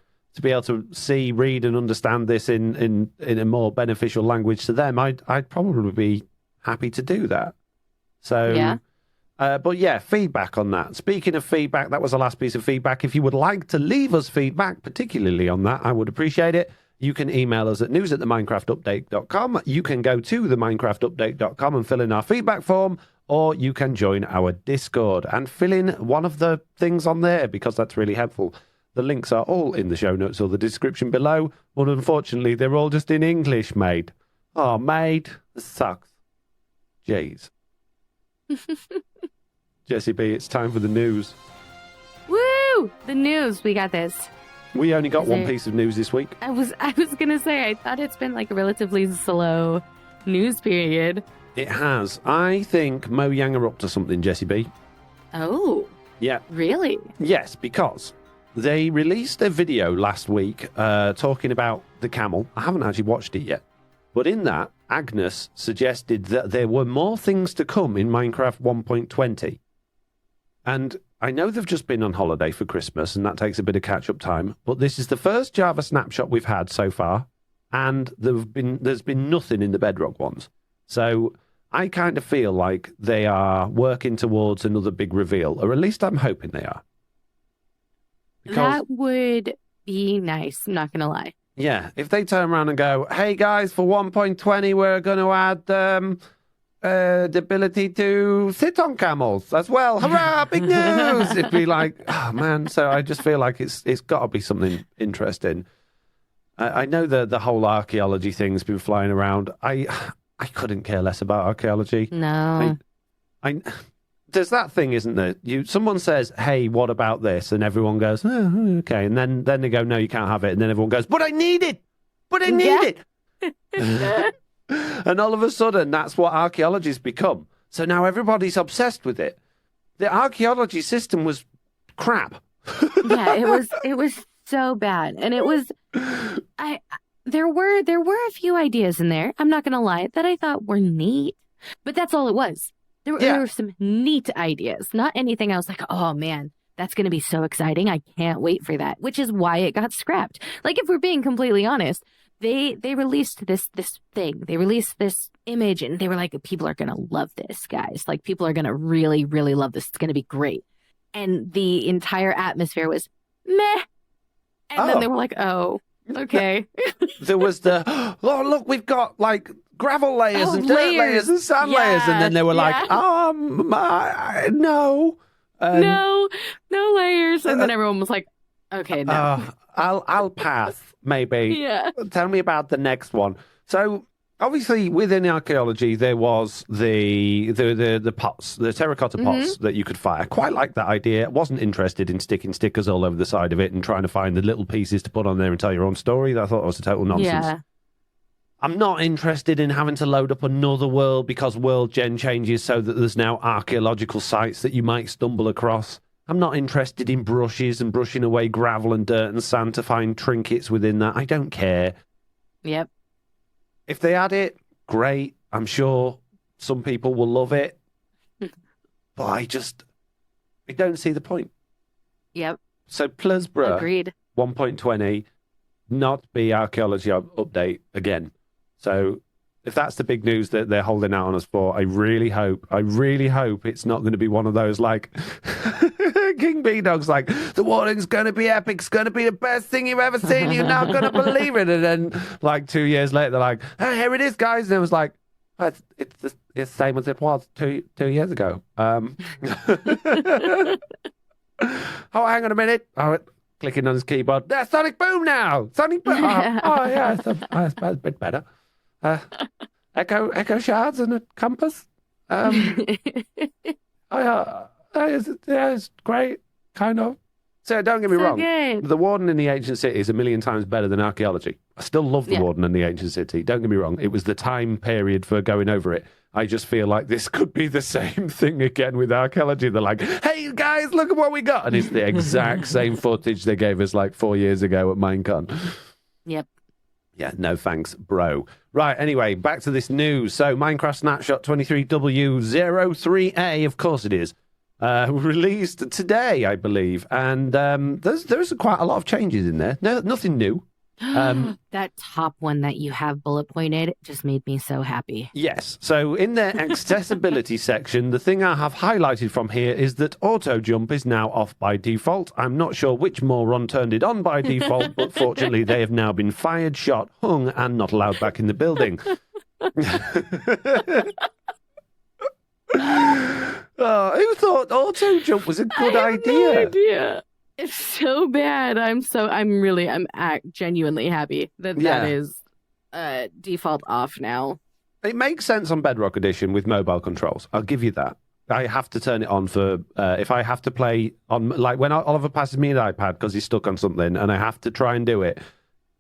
see, read, and understand this in a more beneficial language to them, I'd probably be happy to do that. So yeah. But yeah, feedback on that. Speaking of feedback, that was the last piece of feedback. If you would like to leave us feedback, particularly on that, I would appreciate it. You can email us at news@theminecraftupdate.com. You can go to theminecraftupdate.com and fill in our feedback form, or you can join our Discord and fill in one of the things on there, because that's really helpful. The links are all in the show notes or the description below, but unfortunately, they're all just in English, mate. Oh, mate, this sucks. Jeez. Jessie B, it's time for the news. Woo! The news. We got this. We only got one piece of news this week. I was gonna say, I thought it's been like a relatively slow news period. It has. I think Mojang are up to something, Jessie B. Oh. Yeah. Really? Yes, because they released a video last week talking about the camel. I haven't actually watched it yet. But in that, Agnes suggested that there were more things to come in Minecraft 1.20. And I know they've just been on holiday for Christmas, and that takes a bit of catch-up time, but this is the first Java snapshot we've had so far, and there's been nothing in the Bedrock ones. So I kind of feel like they are working towards another big reveal, or at least I'm hoping they are. That would be nice, I'm not going to lie. Yeah, if they turn around and go, hey guys, for 1.20, we're going to add the ability to sit on camels as well. Hurrah, big news! It'd be like, oh man. So I just feel like it's got to be something interesting. I know the whole archaeology thing's been flying around. I couldn't care less about archaeology. No. There's that thing, isn't there? Someone says, hey, what about this? And everyone goes, oh, okay. And then they go, no, you can't have it. And then everyone goes, but I need it. But I need it. And all of a sudden, that's what archaeology's become. So now everybody's obsessed with it. The archaeology system was crap. Yeah, it was so bad. And it was, there were a few ideas in there, I'm not going to lie, that I thought were neat. But that's all it was. There were some neat ideas, not anything I was like, oh man, that's going to be so exciting. I can't wait for that, which is why it got scrapped. Like, if we're being completely honest, they released this thing. They released this image and they were like, people are going to love this, guys. Like, people are going to really, really love this. It's going to be great. And the entire atmosphere was meh. And then they were like, oh, okay. There was the, oh, look, we've got like gravel layers and dirt layers and sand layers. And then they were like, no. No layers. And then everyone was like, okay, no. I'll pass, maybe. Yeah. Tell me about the next one. So, obviously, within archaeology, there was the pots, the terracotta pots that you could fire. Quite like that idea. Wasn't interested in sticking stickers all over the side of it and trying to find the little pieces to put on there and tell your own story. I thought it was a total nonsense. Yeah. I'm not interested in having to load up another world because world gen changes so that there's now archaeological sites that you might stumble across. I'm not interested in brushes and brushing away gravel and dirt and sand to find trinkets within that. I don't care. Yep. If they add it, great. I'm sure some people will love it. But I don't see the point. Yep. So Plusborough Agreed. 1.20, not be archaeology update again. So if that's the big news that they're holding out on us for, I really hope it's not going to be one of those like King B Dog's like, the warning's going to be epic, it's going to be the best thing you've ever seen, you're not going to believe it. And then like 2 years later, they're like, hey, here it is, guys. And it was like, oh, it's the same as it was two years ago. Oh, hang on a minute. Oh, clicking on his keyboard. There's Sonic Boom now. Sonic Boom. Oh yeah, it's a bit better. Echo shards and a compass. It's great, kind of. So don't get me wrong. Good. The Warden in the Ancient City is a million times better than Archaeology. I still love the Warden in the Ancient City. Don't get me wrong. It was the time period for going over it. I just feel like this could be the same thing again with Archaeology. They're like, hey, guys, look at what we got. And it's the exact same footage they gave us like 4 years ago at Minecon. Yep. Yeah, no thanks, bro. Right, anyway, back to this news. So Minecraft Snapshot 23W03A, of course it is, released today, I believe. And there's quite a lot of changes in there. No, nothing new. That top one that you have bullet pointed just made me so happy. Yes. So in their accessibility section, the thing I have highlighted from here is that auto jump is now off by default. I'm not sure which moron turned it on by default, but fortunately they have now been fired, shot, hung, and not allowed back in the building. Oh, who thought auto jump was a good idea? No idea. It's so bad. I'm genuinely happy that is default off now. It makes sense on Bedrock Edition with mobile controls. I'll give you that. I have to turn it on for if I have to play on, like when Oliver passes me an iPad because he's stuck on something and I have to try and do it,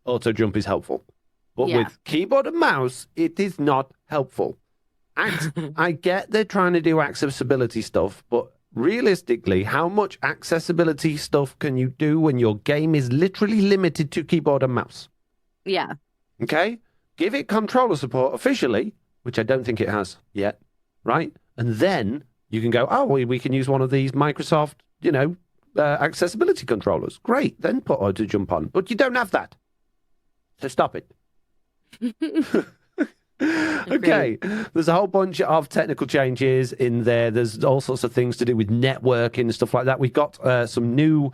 auto jump is helpful. But with keyboard and mouse, it is not helpful. I get they're trying to do accessibility stuff, but realistically, how much accessibility stuff can you do when your game is literally limited to keyboard and mouse? Yeah. Okay? Give it controller support officially, which I don't think it has yet, right? And then you can go, oh, we can use one of these Microsoft, accessibility controllers. Great. Then put auto jump on. But you don't have that. So stop it. Okay, there's a whole bunch of technical changes in there. There's all sorts of things to do with networking and stuff like that. We've got some new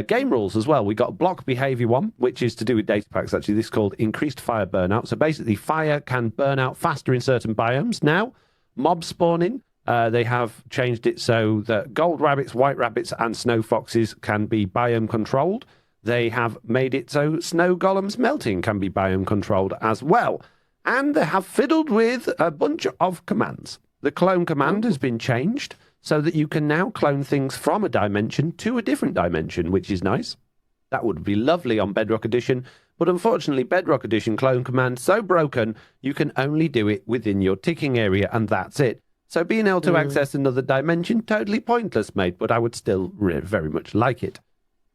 game rules as well. We got block behavior one, which is to do with data packs, actually. This is called increased fire burnout. So basically, fire can burn out faster in certain biomes. Now, mob spawning, they have changed it so that gold rabbits, white rabbits, and snow foxes can be biome controlled. They have made it so snow golems melting can be biome controlled as well. And they have fiddled with a bunch of commands. The clone command has been changed so that you can now clone things from a dimension to a different dimension, which is nice. That would be lovely on Bedrock Edition, but unfortunately Bedrock Edition clone command so broken you can only do it within your ticking area and that's it. So being able to access another dimension, totally pointless, mate, but I would still very much like it.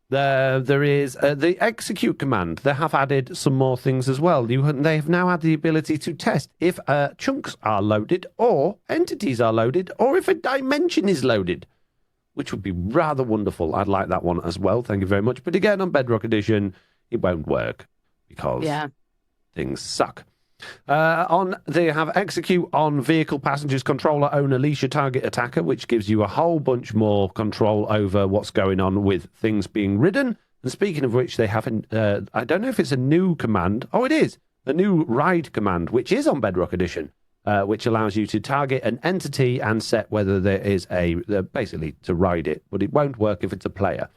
There is the execute command. They have added some more things as well. They have now had the ability to test if chunks are loaded or entities are loaded or if a dimension is loaded, which would be rather wonderful. I'd like that one as well. Thank you very much. But again, on Bedrock Edition, it won't work because things suck. They have execute on vehicle passengers, controller, owner, leash, target, attacker, which gives you a whole bunch more control over what's going on with things being ridden. And speaking of which, they have, I don't know if it's a new command. Oh, it is a new ride command, which is on Bedrock Edition, which allows you to target an entity and set whether there is basically to ride it, but it won't work if it's a player.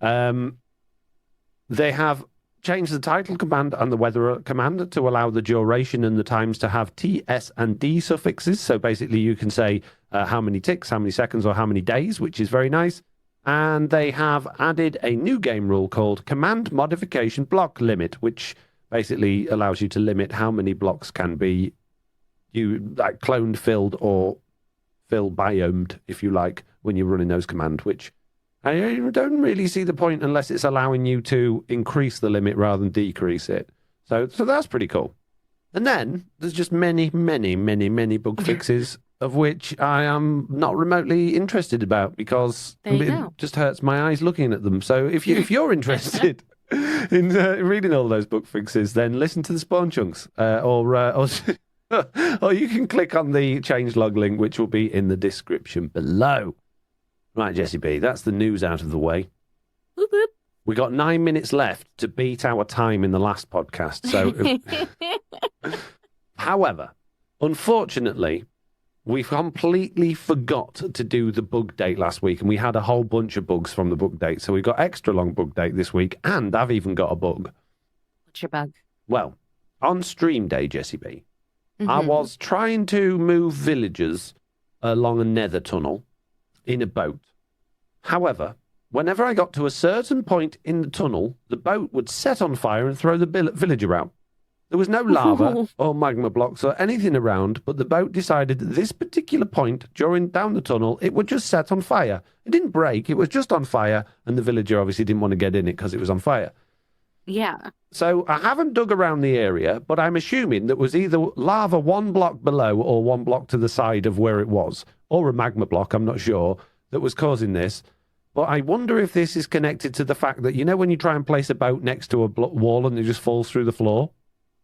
They have change the title command and the weather command to allow the duration and the times to have T, S, and D suffixes. So basically you can say how many ticks, how many seconds, or how many days, which is very nice. And they have added a new game rule called Command Modification Block Limit, which basically allows you to limit how many blocks can be cloned, filled, or fill biomed, if you like, when you're running those commands, which I don't really see the point unless it's allowing you to increase the limit rather than decrease it. So that's pretty cool. And then there's just many, many, many, many bug fixes of which I am not remotely interested about because it just hurts my eyes looking at them. So if you're interested in reading all those book fixes, then listen to the Spawn Chunks, or you can click on the changelog link, which will be in the description below. Right, Jessie B, that's the news out of the way. Boop, boop. We got 9 minutes left to beat our time in the last podcast. So, however, unfortunately, we completely forgot to do the Bugdate last week, and we had a whole bunch of bugs from the Bugdate. So we got extra long Bugdate this week, and I've even got a bug. What's your bug? Well, on stream day, Jessie B, I was trying to move villagers along a nether tunnel in a boat. However, whenever I got to a certain point in the tunnel, the boat would set on fire and throw the villager out. There was no lava or magma blocks or anything around, but the boat decided at this particular point down the tunnel, it would just set on fire. It didn't break, it was just on fire, and the villager obviously didn't want to get in it because it was on fire. Yeah. So I haven't dug around the area, but I'm assuming that was either lava 1 block below or 1 block to the side of where it was, or a magma block, I'm not sure, that was causing this. But I wonder if this is connected to the fact that, when you try and place a boat next to a wall and it just falls through the floor?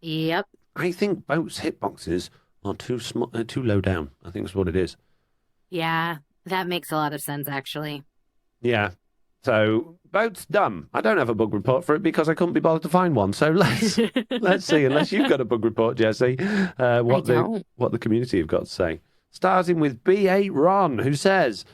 Yep. I think boats' hitboxes are too low down. I think that's what it is. Yeah, that makes a lot of sense, actually. Yeah. So, boat's dumb. I don't have a bug report for it because I couldn't be bothered to find one. So let's see, unless you've got a bug report, Jessie, what the community have got to say. Starting with B8 Ron, who says,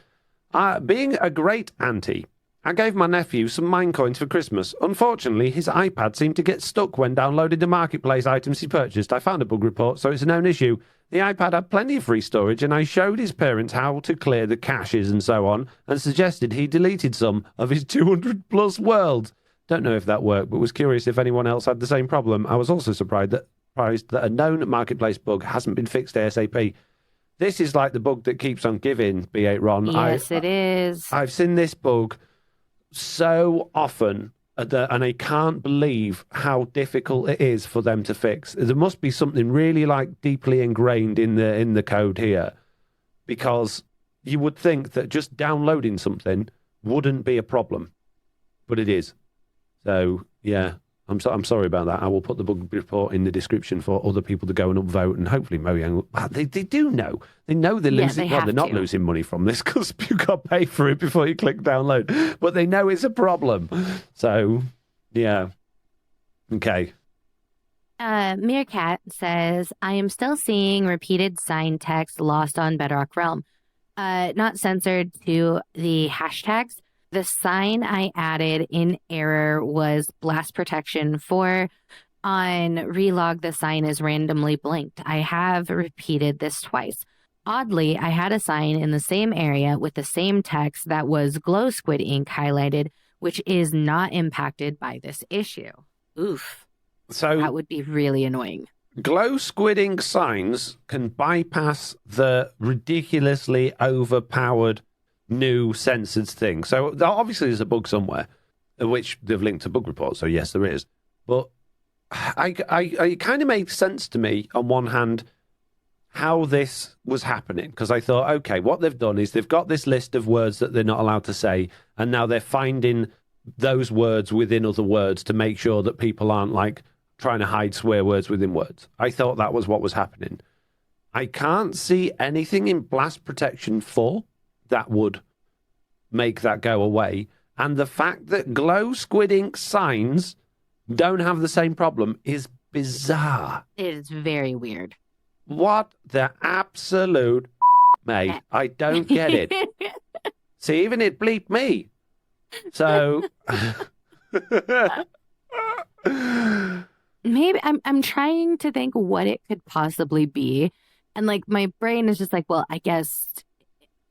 being a great auntie, I gave my nephew some Minecoins for Christmas. Unfortunately, his iPad seemed to get stuck when downloading the marketplace items he purchased. I found a bug report, so it's a known issue. The iPad had plenty of free storage, and I showed his parents how to clear the caches and so on, and suggested he deleted some of his 200-plus worlds. Don't know if that worked, but was curious if anyone else had the same problem. I was also surprised that a known marketplace bug hasn't been fixed ASAP. This is like the bug that keeps on giving, B8 Ron. Yes, it is. I've seen this bug so often, and I can't believe how difficult it is for them to fix. There must be something really deeply ingrained in the code here, because you would think that just downloading something wouldn't be a problem, but it is. So yeah, I'm sorry about that. I will put the bug report in the description for other people to go and upvote, and hopefully Mojang. They do know. They know they're losing. They're not losing money from this because you got to pay for it before you click download. But they know it's a problem. So yeah, okay. Meerkat says, I am still seeing repeated sign text lost on Bedrock Realm, not censored to the hashtags. The sign I added in error was blast protection 4. On relog, the sign is randomly blinked. I have repeated this twice. Oddly, I had a sign in the same area with the same text that was glow squid ink highlighted, which is not impacted by this issue. Oof. So that would be really annoying. Glow squid ink signs can bypass the ridiculously overpowered new censored thing. So obviously there's a bug somewhere, which they've linked to bug reports. So yes, there is. But it kind of made sense to me on one hand how this was happening, because I thought, okay, what they've done is they've got this list of words that they're not allowed to say, and now they're finding those words within other words to make sure that people aren't trying to hide swear words within words. I thought that was what was happening. I can't see anything in Blast Protection 4 that would make that go away. And the fact that glow squid ink signs don't have the same problem is bizarre. It is very weird. What the absolute mate? I don't get it. See, even it bleeped me. So maybe I'm trying to think what it could possibly be. And my brain is just well, I guess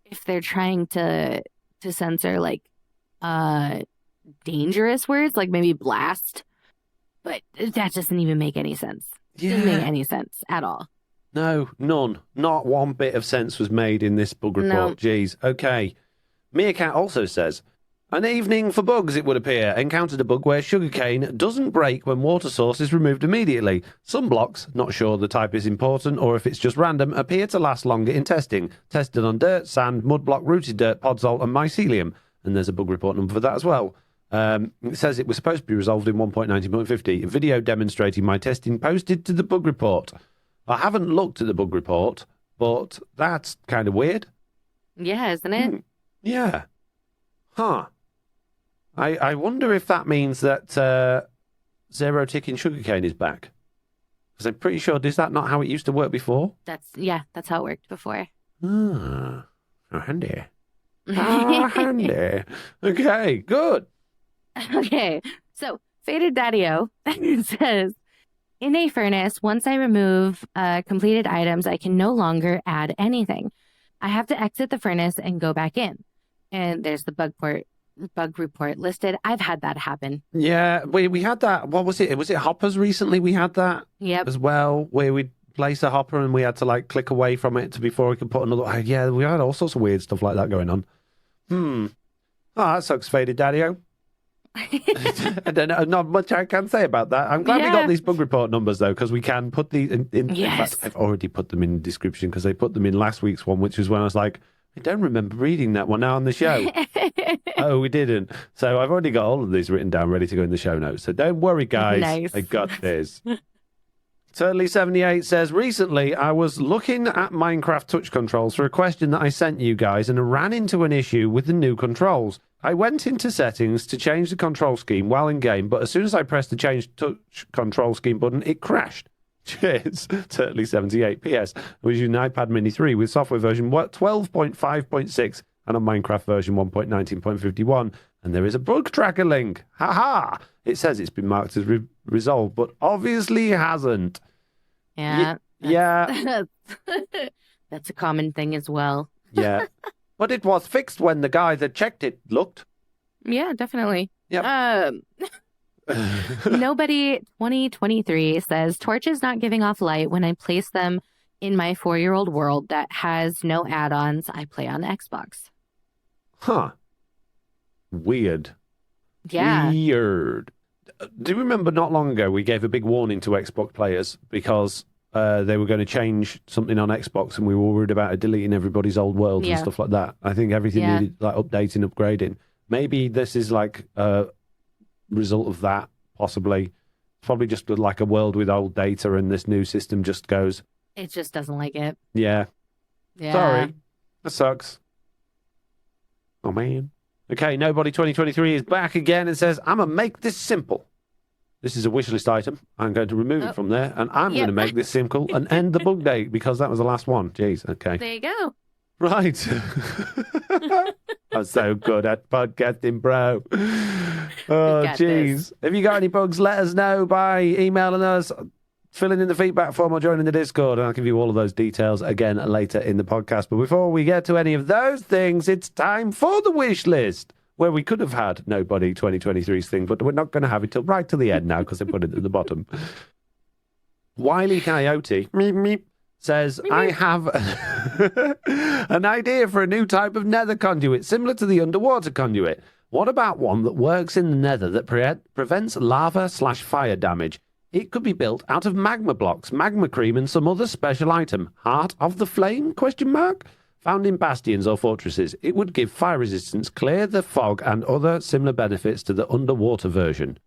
if they're trying to censor dangerous words, maybe blast, but that doesn't even make any sense. Yeah. It doesn't make any sense at all. No, none. Not one bit of sense was made in this bug report. No. Jeez. Okay. Meerkat also says, An evening for bugs, it would appear. Encountered a bug where sugarcane doesn't break when water source is removed immediately. Some blocks, not sure the type is important or if it's just random, appear to last longer in testing. Tested on dirt, sand, mud block, rooted dirt, podzol and mycelium. And there's a bug report number for that as well. It says it was supposed to be resolved in 1.19.50. A video demonstrating my testing posted to the bug report. I haven't looked at the bug report, but that's kind of weird. Yeah, isn't it? Yeah. Huh. I wonder if that means that zero ticking sugarcane is back. Because I'm pretty sure, is that not how it used to work before? That's how it worked before. Ah, how handy. How handy. Okay, good. Okay, so Faded Daddy-O says, in a furnace, once I remove completed items, I can no longer add anything. I have to exit the furnace and go back in. And there's the bug report listed. I've had that happen. Yeah, we had that. What was it? Was it hoppers recently? We had that as well, where we'd place a hopper and we had to like click away from it before we could put another. Yeah, we had all sorts of weird stuff like that going on. Oh, that sucks, Faded Daddy-O. I don't know. Not much I can say about that. I'm glad we got these bug report numbers though, because we can put these in. In fact, I've already put them in the description because they put them in last week's one, which was when I was like, I don't remember reading that one now on the show. Oh, we didn't. So I've already got all of these written down, ready to go in the show notes. So don't worry, guys. Nice. I got this. Turtley78 says, recently I was looking at Minecraft touch controls for a question that I sent you guys and ran into an issue with the new controls. I went into settings to change the control scheme while in game, but as soon as I pressed the change touch control scheme button, it crashed. Cheers, Turtley78. P.S. I was using an iPad Mini 3 with software version 12.5.6 and a Minecraft version 1.19.51, and there is a bug tracker link. Ha ha! It says it's been marked as resolved, but obviously hasn't. Yeah. Yeah. That's a common thing as well. Yeah. But it was fixed when the guy that checked it looked. Yeah, definitely. Yep. Nobody 2023 says torches not giving off light when I place them in my 4-year-old world that has no add-ons. I play on Xbox. Huh. Weird. Yeah. Weird. Do you remember not long ago we gave a big warning to Xbox players because they were going to change something on Xbox and we were worried about it deleting everybody's old worlds and stuff like that. I think everything needed like updating, upgrading. Maybe this is like a result of that, possibly. Probably just like a world with old data and this new system just goes. It just doesn't like it. Yeah. Sorry. That sucks. Oh, man. Okay, Nobody 2023 is back again and says, I'm going to make this simple. This is a wish list item. I'm going to remove it from there, and I'm going to make this simple and end the bug date because that was the last one. Jeez, okay. There you go. Right. I'm so good at podcasting, bro. Oh, jeez. If you got any bugs, let us know by emailing us, filling in the feedback form or joining the Discord, and I'll give you all of those details again later in the podcast. But before we get to any of those things, it's time for the wish list, where we could have had Nobody 2023's thing, but we're not going to have it till right to the end now because they put it at the bottom. Wily Coyote says, I have an idea for a new type of nether conduit, similar to the underwater conduit. What about one that works in the nether that prevents lava/fire damage? It could be built out of magma blocks, magma cream, and some other special item. Heart of the Flame? ? Found in bastions or fortresses. It would give fire resistance, clear the fog, and other similar benefits to the underwater version.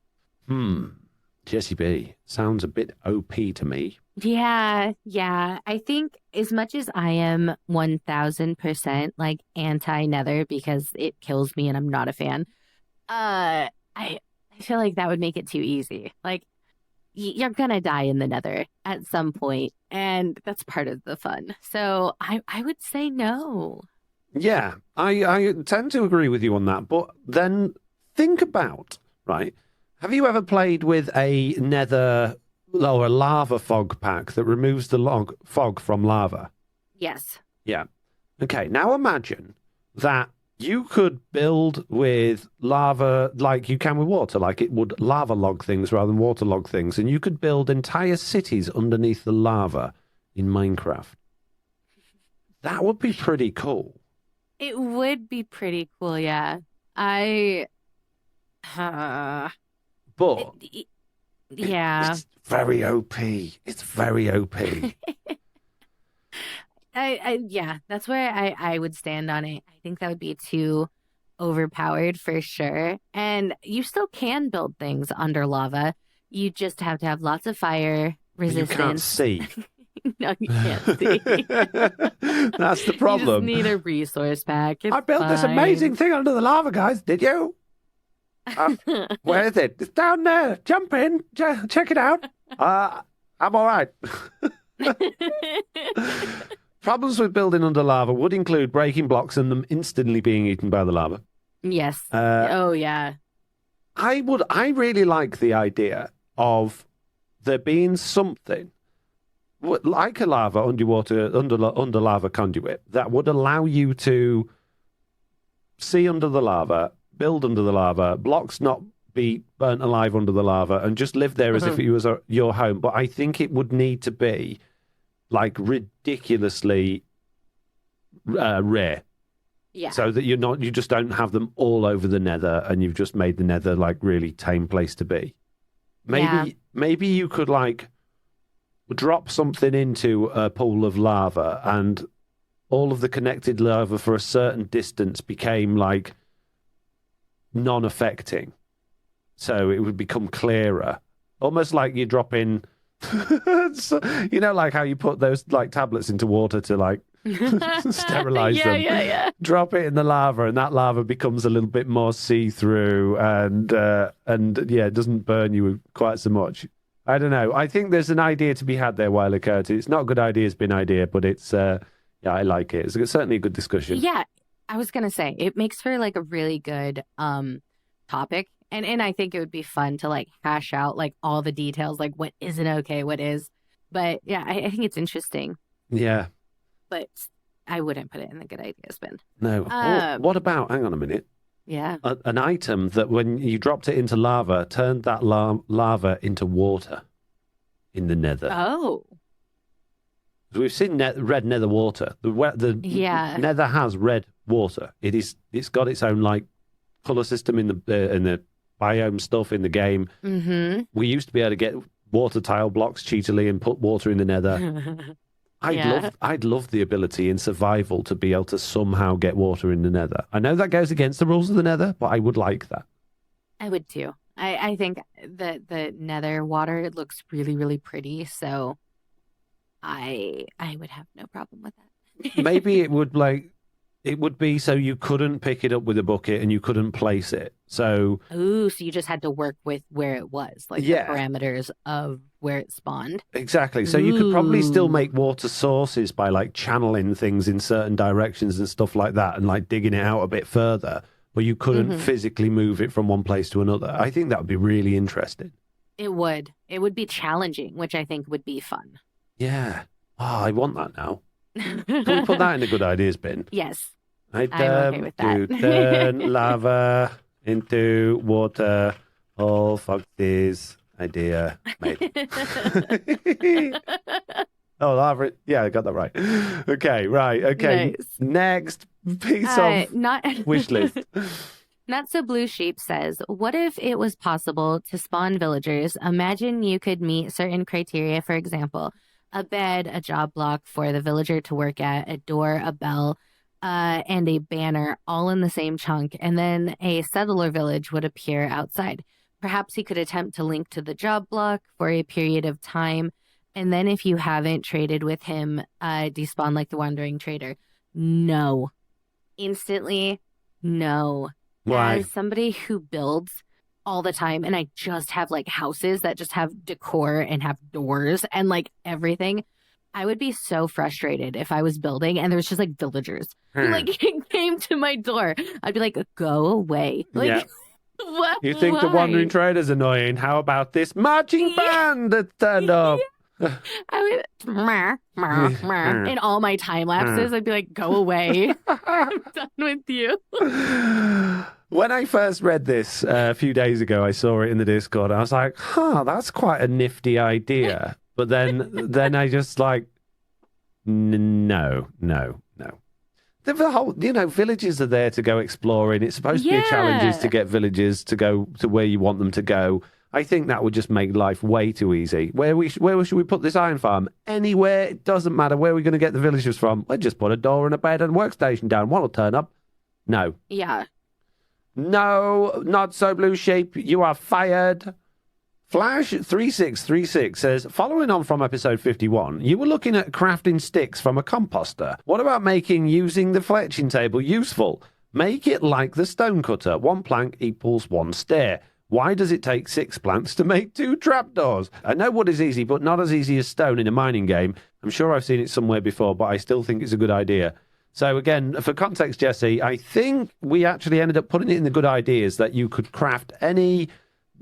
Jessiie B. Sounds a bit OP to me. Yeah. I think as much as I am 1000% like anti-nether because it kills me and I'm not a fan, I feel like that would make it too easy. Like, you're gonna die in the nether at some point, and that's part of the fun. So I would say no. Yeah, I tend to agree with you on that, but then think about, right, have you ever played with a nether or a lava fog pack that removes the fog from lava? Yes. Yeah. Okay, now imagine that you could build with lava like you can with water, like it would lava log things rather than water log things, and you could build entire cities underneath the lava in Minecraft. That would be pretty cool. It would be pretty cool, yeah. I, But yeah. it's very OP. It's very OP. Yeah, that's where I would stand on it. I think that would be too overpowered for sure. And you still can build things under lava. You just have to have lots of fire resistance. You can't see. No, you can't see. That's the problem. You just need a resource pack. It's I built this fine. amazing thing under the lava, guys. Did you? Where is it? It's down there. Jump in. Check it out. I'm all right. Problems with building under lava would include breaking blocks and them instantly being eaten by the lava. Yes. Oh, yeah. I really like the idea of there being something like a lava under lava conduit that would allow you to see under the lava, build under the lava, blocks not be burnt alive under the lava, and just live there as if it was your home. But I think it would need to be like ridiculously rare. Yeah. So that you just don't have them all over the Nether, and you've just made the Nether like really tame place to be. Maybe you could like drop something into a pool of lava, and all of the connected lava for a certain distance became like non-affecting. So it would become clearer, almost like you drop in. So, you know, like how you put those like tablets into water to like sterilize them. Yeah. Drop it in the lava, and that lava becomes a little bit more see-through, and it doesn't burn you quite so much. I don't know. I think there's an idea to be had there, Wilder Curtis. It's not a good idea, it's been an idea, but it's I like it. It's certainly a good discussion. Yeah, I was gonna say it makes for like a really good topic. And I think it would be fun to like hash out like all the details, like what isn't okay, what is. But yeah, I think it's interesting. Yeah. But I wouldn't put it in the good ideas bin. No. What about, hang on a minute. Yeah. An item that when you dropped it into lava, turned that lava into water in the Nether. Oh. We've seen red Nether water. The Nether has red water. It's got its own like color system in the biome stuff in the game. Mm-hmm. We used to be able to get water tile blocks cheatily and put water in the Nether. I'd love the ability in survival to be able to somehow get water in the Nether. I know that goes against the rules of the Nether, but I would like that. I would too. I think the Nether water looks really, really pretty, so I would have no problem with that. Maybe it would be so you couldn't pick it up with a bucket and you couldn't place it. So so you just had to work with where it was, like the parameters of where it spawned. Exactly. So you could probably still make water sources by like channeling things in certain directions and stuff like that, and like digging it out a bit further, but you couldn't physically move it from one place to another. I think that would be really interesting. It would. It would be challenging, which I think would be fun. Yeah. Oh, I want that now. Can we put that in the good ideas bin? Yes. I'm okay with that. To turn lava into water. All Foxy's idea made. Oh, lava. Yeah, I got that right. Okay, right. Okay. Nice. Next piece of wish list. Not So Blue Sheep says, what if it was possible to spawn villagers? Imagine you could meet certain criteria, for example, a bed, a job block for the villager to work at, a door, a bell, and a banner all in the same chunk, and then a settler village would appear outside. Perhaps he could attempt to link to the job block for a period of time, and then if you haven't traded with him, despawn like the Wandering Trader. No. Instantly, no. Why? As somebody who builds all the time, and I just have like houses that just have decor and have doors and like everything, I would be so frustrated if I was building and there was just like villagers who like came to my door. I'd be like, go away. Like, what? You think the Wandering Trader's annoying? How about this marching band that turned up? I would, in all my time lapses, I'd be like, go away. I'm done with you. When I first read this a few days ago, I saw it in the Discord. I was like, that's quite a nifty idea. But then I just like, no. The whole, villages are there to go exploring. It's supposed to be a challenge is to get villagers to go to where you want them to go. I think that would just make life way too easy. Where should we put this iron farm? Anywhere. It doesn't matter where we're going to get the villagers from. We'll just put a door and a bed and a workstation down. One will turn up. No. Yeah. No, not so, Blue Sheep. You are fired. Flash3636 says, following on from episode 51, you were looking at crafting sticks from a composter. What about making using the fletching table useful? Make it like the stone cutter. 1 plank equals 1 stair. Why does it take 6 planks to make 2 trapdoors? I know wood is easy, but not as easy as stone in a mining game. I'm sure I've seen it somewhere before, but I still think it's a good idea. So again, for context, Jesse, I think we actually ended up putting it in the good ideas that you could craft any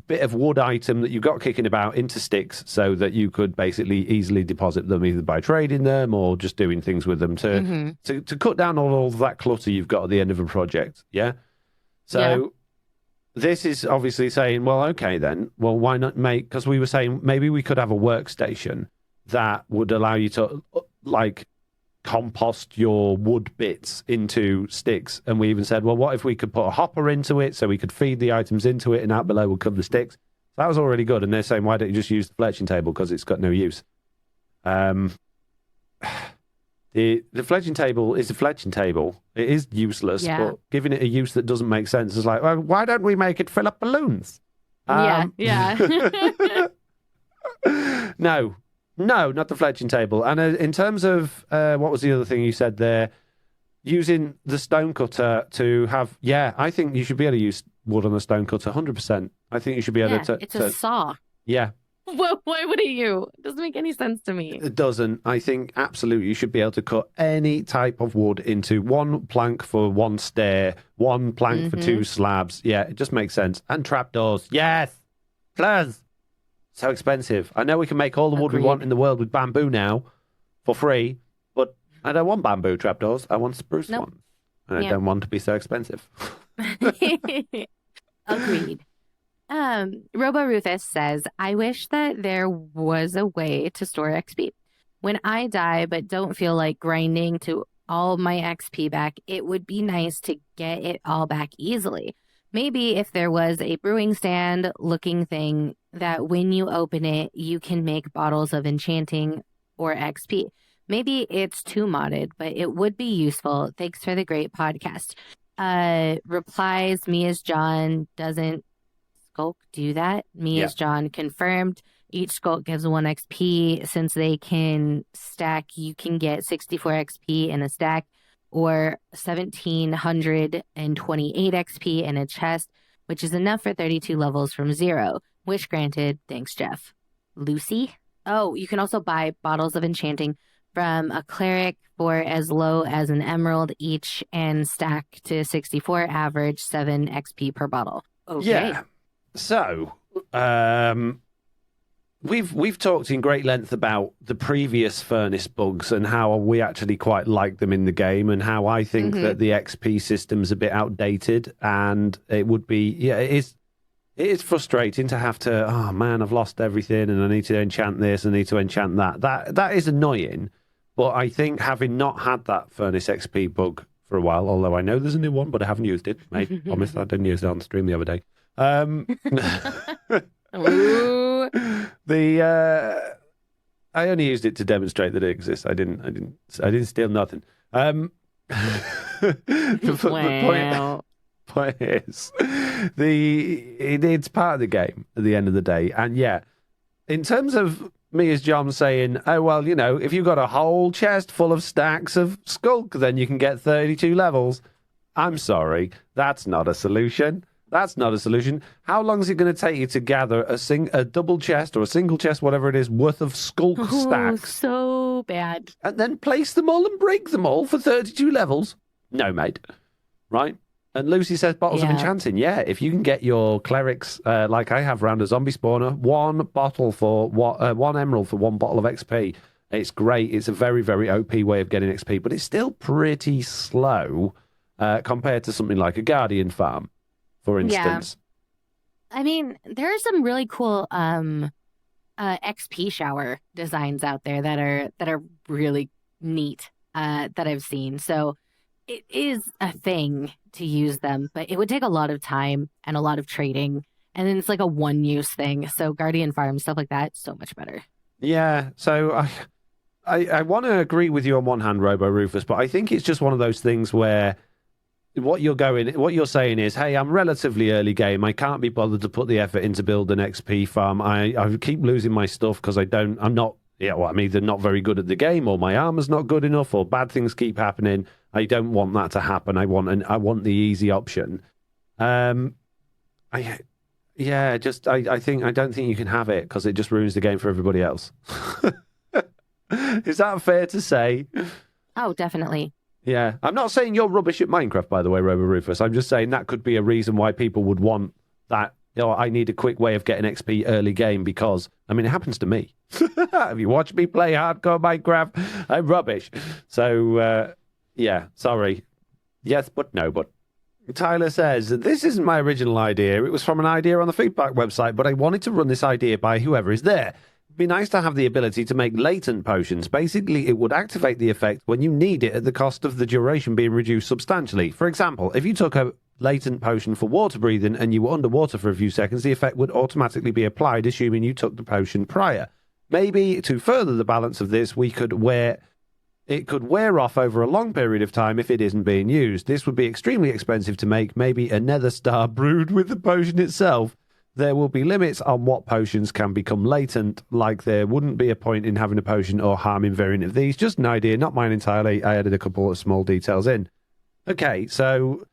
bit of wood item that you got kicking about into sticks so that you could basically easily deposit them either by trading them or just doing things with them to cut down on all of that clutter you've got at the end of a project. Yeah. So this is obviously saying, well, okay, then, well, why not because we were saying maybe we could have a workstation that would allow you to compost your wood bits into sticks. And we even said, well, what if we could put a hopper into it so we could feed the items into it and out below would come the sticks? That was already good. And they're saying, why don't you just use the fletching table because it's got no use? The fletching table is a fletching table. It is useless, but giving it a use that doesn't make sense is like, well, why don't we make it fill up balloons? No, not the fletching table. And in terms of what was the other thing you said there? Using the stone cutter to have, I think you should be able to use wood on a stone cutter, 100%. I think you should be able to. It's a saw. Yeah. Well, why wouldn't you? It doesn't make any sense to me. It doesn't. I think absolutely you should be able to cut any type of wood into 1 plank for 1 stair, 1 plank for 2 slabs. Yeah, it just makes sense. And trapdoors. Yes. Please. So expensive. I know we can make all the wood we want in the world with bamboo now for free, but I don't want bamboo trapdoors. I want spruce ones. And I don't want to be so expensive. Agreed. Robo Rufus says, I wish that there was a way to store XP. When I die but don't feel like grinding to all my XP back, it would be nice to get it all back easily. Maybe if there was a brewing stand looking thing that when you open it, you can make bottles of enchanting or XP. Maybe it's too modded, but it would be useful. Thanks for the great podcast. Replies, me as John, doesn't Skulk do that? Me as John confirmed. Each Skulk gives 1 XP. Since they can stack, you can get 64 XP in a stack or 1,728 XP in a chest, which is enough for 32 levels from 0. Wish granted. Thanks, Jeff. Lucy? Oh, you can also buy bottles of enchanting from a cleric for as low as an emerald each and stack to 64, average 7 XP per bottle. Okay. Yeah. So, we've talked in great length about the previous furnace bugs and how we actually quite like them in the game and how I think that the XP system's a bit outdated and it would be, it is frustrating to have to, oh man, I've lost everything and I need to enchant this, I need to enchant that. That is annoying, but I think having not had that furnace XP bug for a while, although I know there's a new one, but I haven't used it. I promise I didn't use it on the stream the other day. I only used it to demonstrate that it exists. I didn't steal nothing. The point is, it's part of the game at the end of the day. And in terms of me as John saying, oh well, if you've got a whole chest full of stacks of Skulk, then you can get 32 levels. I'm sorry, that's not a solution. That's not a solution. How long is it going to take you to gather a double chest or a single chest, whatever it is, worth of Skulk stacks? So bad. And then place them all and break them all for 32 levels? No, mate. Right? And Lucy says bottles of enchanting. Yeah, if you can get your clerics, like I have around a zombie spawner, 1 bottle for 1 emerald for 1 bottle of XP. It's great. It's a very, very OP way of getting XP, but it's still pretty slow compared to something like a Guardian farm, for instance. Yeah. I mean, there are some really cool XP shower designs out there that are really neat that I've seen. So it is a thing to use them, but it would take a lot of time and a lot of trading. And then it's like a one-use thing. So Guardian Farm, stuff like that, so much better. Yeah, so I want to agree with you on one hand, Robo Rufus, but I think it's just one of those things where what you're saying is, hey, I'm relatively early game. I can't be bothered to put the effort into build an XP farm. I keep losing my stuff because I'm either not very good at the game, or my armor's not good enough, or bad things keep happening. I don't want that to happen. I want the easy option. I don't think you can have it because it just ruins the game for everybody else. Is that fair to say? Oh, definitely. Yeah. I'm not saying you're rubbish at Minecraft, by the way, Robo Rufus. I'm just saying that could be a reason why people would want that. I need a quick way of getting XP early game because, it happens to me. Have you watched me play hardcore Minecraft? I'm rubbish. So, yeah, sorry. Yes, but no, but. Tyler says, this isn't my original idea. It was from an idea on the feedback website, but I wanted to run this idea by whoever is there. It'd be nice to have the ability to make latent potions. Basically, it would activate the effect when you need it at the cost of the duration being reduced substantially. For example, if you took a latent potion for water breathing and you were underwater for a few seconds, the effect would automatically be applied, assuming you took the potion prior. Maybe to further the balance of this, it could wear off over a long period of time if it isn't being used. This would be extremely expensive to make, maybe a nether star brewed with the potion itself. There will be limits on what potions can become latent, like there wouldn't be a point in having a potion or harming variant of these. Just an idea, not mine entirely. I added a couple of small details in. Okay, so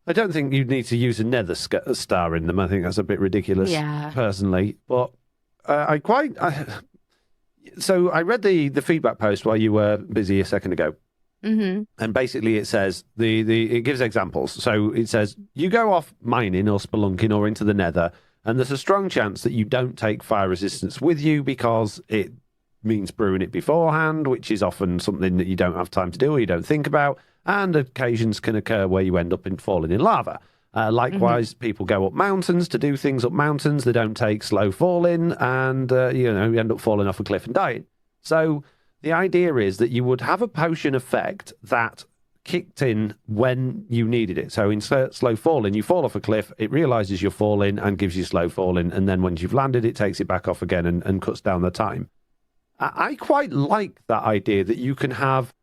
I don't think you'd need to use a nether star in them. I think that's a bit ridiculous, personally. But So I read the feedback post while you were busy a second ago. Mm-hmm. And basically it says, it gives examples. So it says, you go off mining or spelunking or into the nether, and there's a strong chance that you don't take fire resistance with you because it means brewing it beforehand, which is often something that you don't have time to do or you don't think about. And occasions can occur where you end up falling in lava. Likewise, people go up mountains to do things up mountains. They don't take slow falling, and you end up falling off a cliff and dying. So the idea is that you would have a potion effect that kicked in when you needed it. So in slow falling, you fall off a cliff, it realizes you're falling and gives you slow falling, and then once you've landed, it takes it back off again and cuts down the time. I quite like that idea that you can have.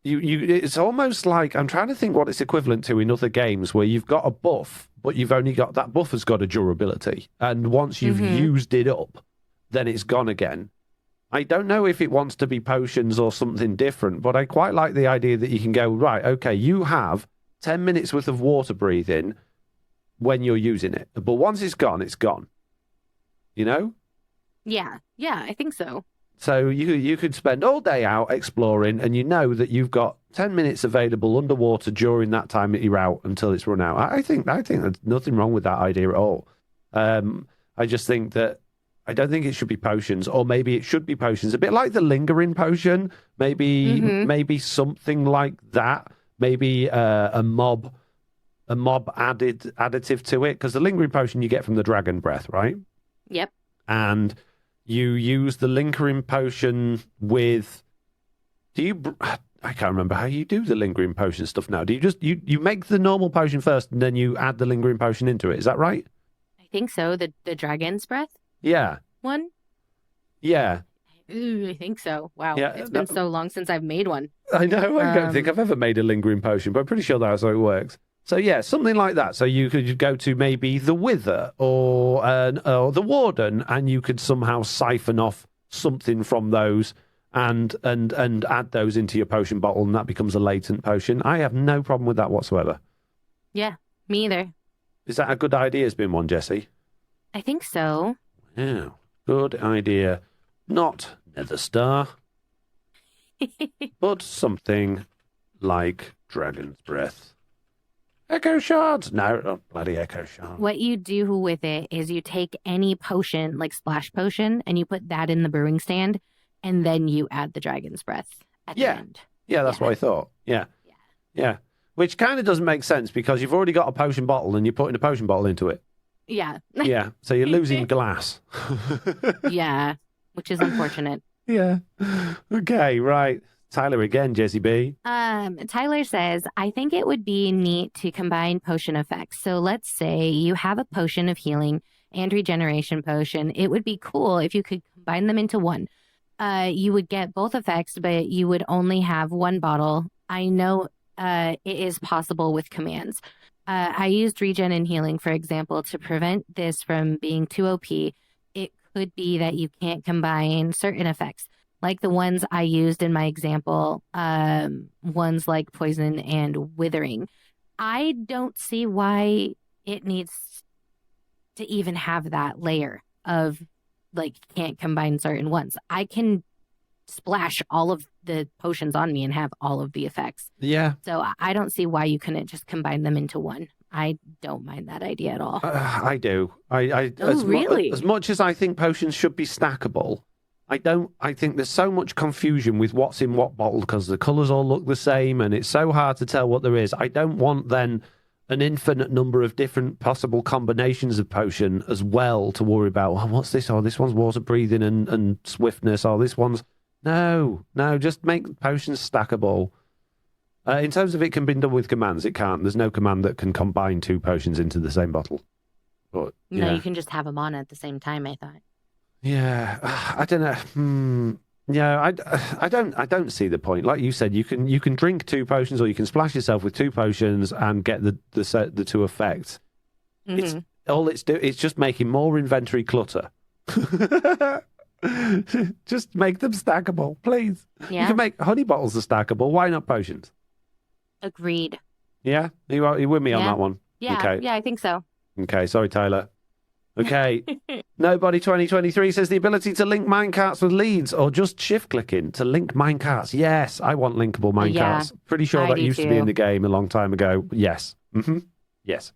It's almost like, I'm trying to think what it's equivalent to in other games where you've got a buff, but you've only got, that buff has got a durability. And once you've used it up, then it's gone again. I don't know if it wants to be potions or something different, but I quite like the idea that you can go, right, okay, you have 10 minutes worth of water breathing when you're using it. But once it's gone, it's gone. You know? Yeah, I think so. So you could spend all day out exploring, and you know that you've got 10 minutes available underwater during that time that you're out until it's run out. I think there's nothing wrong with that idea at all. I just think that I don't think it should be potions, or maybe it should be potions. A bit like the lingering potion, maybe something like that. Maybe a mob additive to it, because the lingering potion you get from the dragon breath, right? Yep. And you use the lingering potion with. I can't remember how you do the lingering potion stuff now. Do you just you make the normal potion first and then you add the lingering potion into it? Is that right? I think so. The dragon's breath. Yeah. One. Yeah. Ooh, I think so. Wow. Yeah, it's been so long since I've made one. I know. I don't think I've ever made a lingering potion, but I'm pretty sure that's how it works. So yeah, something like that. So you could go to maybe the Wither or the Warden, and you could somehow siphon off something from those and add those into your potion bottle, and that becomes a latent potion. I have no problem with that whatsoever. Yeah, me either. Is that a good idea? Has been one, Jessie? I think so. Yeah, good idea. Not Nether Star, but something like Dragon's Breath. Echo Shards? No, not bloody Echo Shards. What you do with it is you take any potion, like Splash Potion, and you put that in the brewing stand, and then you add the Dragon's Breath at the end. Yeah, that's what I thought. Yeah. Which kind of doesn't make sense because you've already got a potion bottle and you're putting a potion bottle into it. Yeah. Yeah, so you're losing glass. Yeah, which is unfortunate. Yeah. Okay, right. Tyler again, Jessiie B. Tyler says, I think it would be neat to combine potion effects. So let's say you have a potion of healing and regeneration potion. It would be cool if you could combine them into one. You would get both effects, but you would only have one bottle. I know it is possible with commands. I used regen and healing, for example, to prevent this from being too OP. It could be that you can't combine certain effects, like the ones I used in my example, ones like poison and withering. I don't see why it needs to even have that layer of, like, can't combine certain ones. I can splash all of the potions on me and have all of the effects. Yeah. So I don't see why you couldn't just combine them into one. I don't mind that idea at all. I do. Really? As much as I think potions should be stackable, I think there's so much confusion with what's in what bottle because the colours all look the same and it's so hard to tell what there is. I don't want then an infinite number of different possible combinations of potion as well to worry about, oh, what's this? Oh, this one's water breathing and swiftness. Oh, this one's... No, just make potions stackable. In terms of it can be done with commands, it can't. There's no command that can combine 2 potions into the same bottle. But, yeah. No, you can just have them on at the same time, I thought. Yeah, I don't know. Yeah, I don't see the point. Like you said, you can drink 2 potions, or you can splash yourself with 2 potions and get the 2 effects. Mm-hmm. It's just making more inventory clutter. Just make them stackable, please. Yeah. You can make honey bottles are stackable. Why not potions? Agreed. Yeah, you with me on that one? Yeah, okay. Yeah, I think so. Okay, sorry, Tyler. Okay. Nobody 2023 says the ability to link minecarts with leads or just shift clicking to link minecarts. Yes, I want linkable minecarts. Yeah, pretty sure that used to be in the game a long time ago. Yes. Yes.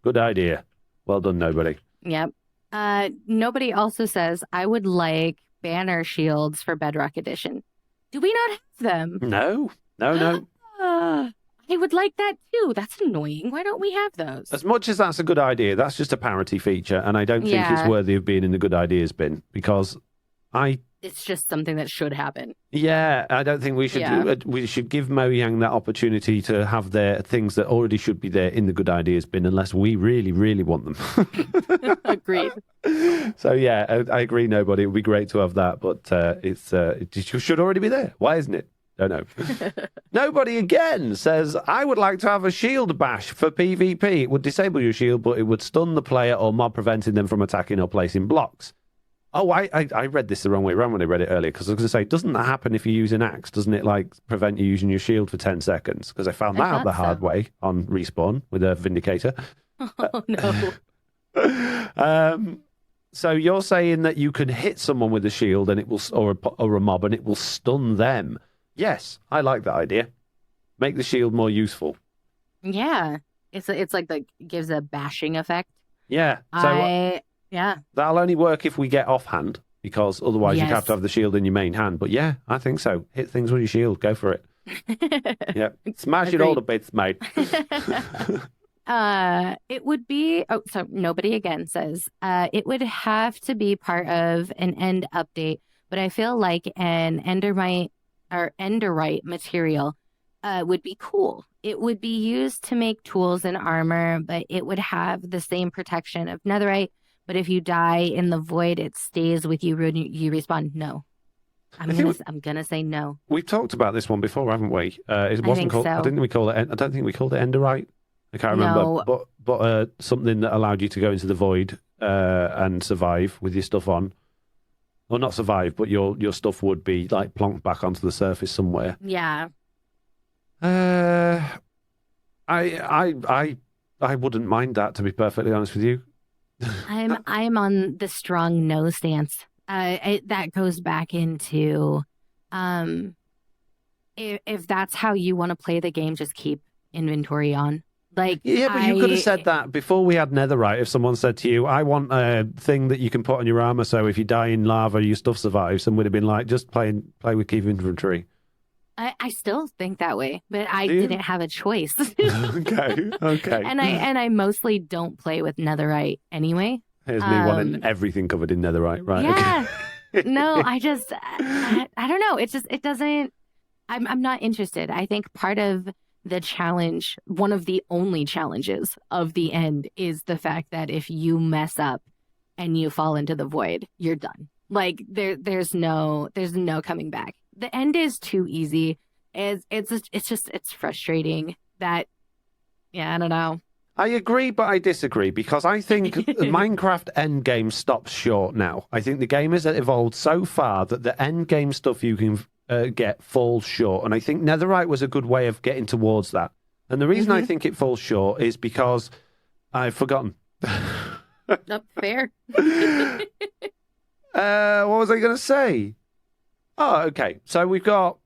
Good idea. Well done, Nobody. Yep. Nobody also says, I would like banner shields for Bedrock Edition. Do we not have them? No. I would like that too. That's annoying. Why don't we have those? As much as that's a good idea, that's just a parity feature, and I don't think it's worthy of being in the good ideas bin because it's just something that should happen. Yeah, I don't think we should. We should give Mojang that opportunity to have their things that already should be there in the good ideas bin, unless we really, really want them. Agreed. So yeah, I agree. Nobody. It would be great to have that, but it should already be there. Why isn't it? Don't know. Nobody again says, I would like to have a shield bash for PvP. It would disable your shield, but it would stun the player or mob, preventing them from attacking or placing blocks. Oh, I read this the wrong way around when I read it earlier, because I was going to say, doesn't that happen if you use an axe? Doesn't it, like, prevent you using your shield for 10 seconds? Because I found that out the hard way on Respawn with a Vindicator. Oh, no. So you're saying that you can hit someone with a shield and it will, or a mob, and it will stun them. Yes, I like that idea. Make the shield more useful. Yeah, it's like gives a bashing effect. Yeah. So yeah, that'll only work if we get offhand, because otherwise you'd have to have the shield in your main hand. But yeah, I think so. Hit things with your shield. Go for it. Yeah, smash it all to bits, mate. It would be. Oh, so Nobody again says it would have to be part of an end update, but I feel like an endermite or enderite material would be cool. It would be used to make tools and armor, but it would have the same protection of netherite. But if you die in the void, it stays with you when you respawn. No. I'm gonna say no. We've talked about this one before, haven't we? It wasn't I think called. So. I don't think we called it enderite. I can't remember. No. But something that allowed you to go into the void and survive with your stuff on. Well, not survive, but your stuff would be like plonked back onto the surface somewhere. Yeah. I wouldn't mind that, to be perfectly honest with you. I'm on the strong no stance. That goes back into if that's how you want to play the game, just keep inventory on. Like, yeah, but you could have said that before we had netherite. If someone said to you, I want a thing that you can put on your armor so if you die in lava, your stuff survives, and would have been like, just play with keep inventory. I still think that way, but I didn't have a choice. Okay. And I mostly don't play with netherite anyway. Here's me wanting everything covered in netherite, right? Yeah. Okay. No, I don't know. It doesn't. I'm not interested. I think part of the challenge, one of the only challenges of the end, is the fact that if you mess up and you fall into the void, you're done. Like there's no coming back. The end is too easy. It's frustrating that, yeah, I don't know. I agree, but I disagree, because I think Minecraft endgame stops short now. I think the game has evolved so far that the endgame stuff you can get falls short. And I think Netherite was a good way of getting towards that. And the reason I think it falls short is because I've forgotten. Not fair. What was I going to say? Oh, okay. So we've got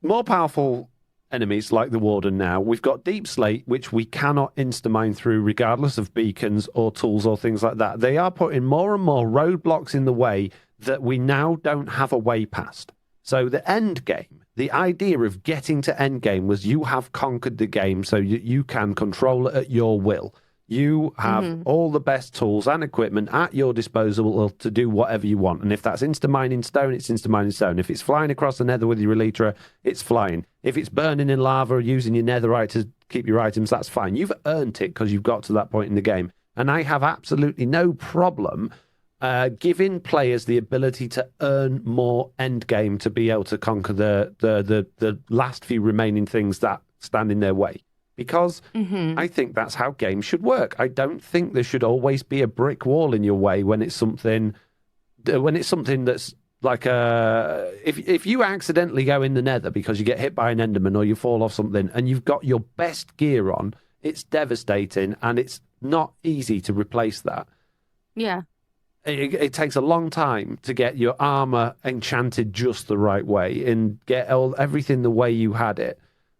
more powerful enemies like the Warden now. We've got Deep Slate, which we cannot insta-mine through regardless of beacons or tools or things like that. They are putting more and more roadblocks in the way that we now don't have a way past. So the end game, the idea of getting to end game was you have conquered the game so you can control it at your will. You have all the best tools and equipment at your disposal to do whatever you want. And if that's insta-mining stone, it's insta-mining stone. If it's flying across the nether with your elytra, it's flying. If it's burning in lava or using your netherite to keep your items, that's fine. You've earned it because you've got to that point in the game. And I have absolutely no problem giving players the ability to earn more end game to be able to conquer the last few remaining things that stand in their way. Because I think that's how games should work. I don't think there should always be a brick wall in your way when it's something that's like if you accidentally go in the nether because you get hit by an enderman or you fall off something and you've got your best gear on, it's devastating and it's not easy to replace that. Yeah. It takes a long time to get your armor enchanted just the right way and get everything the way you had it.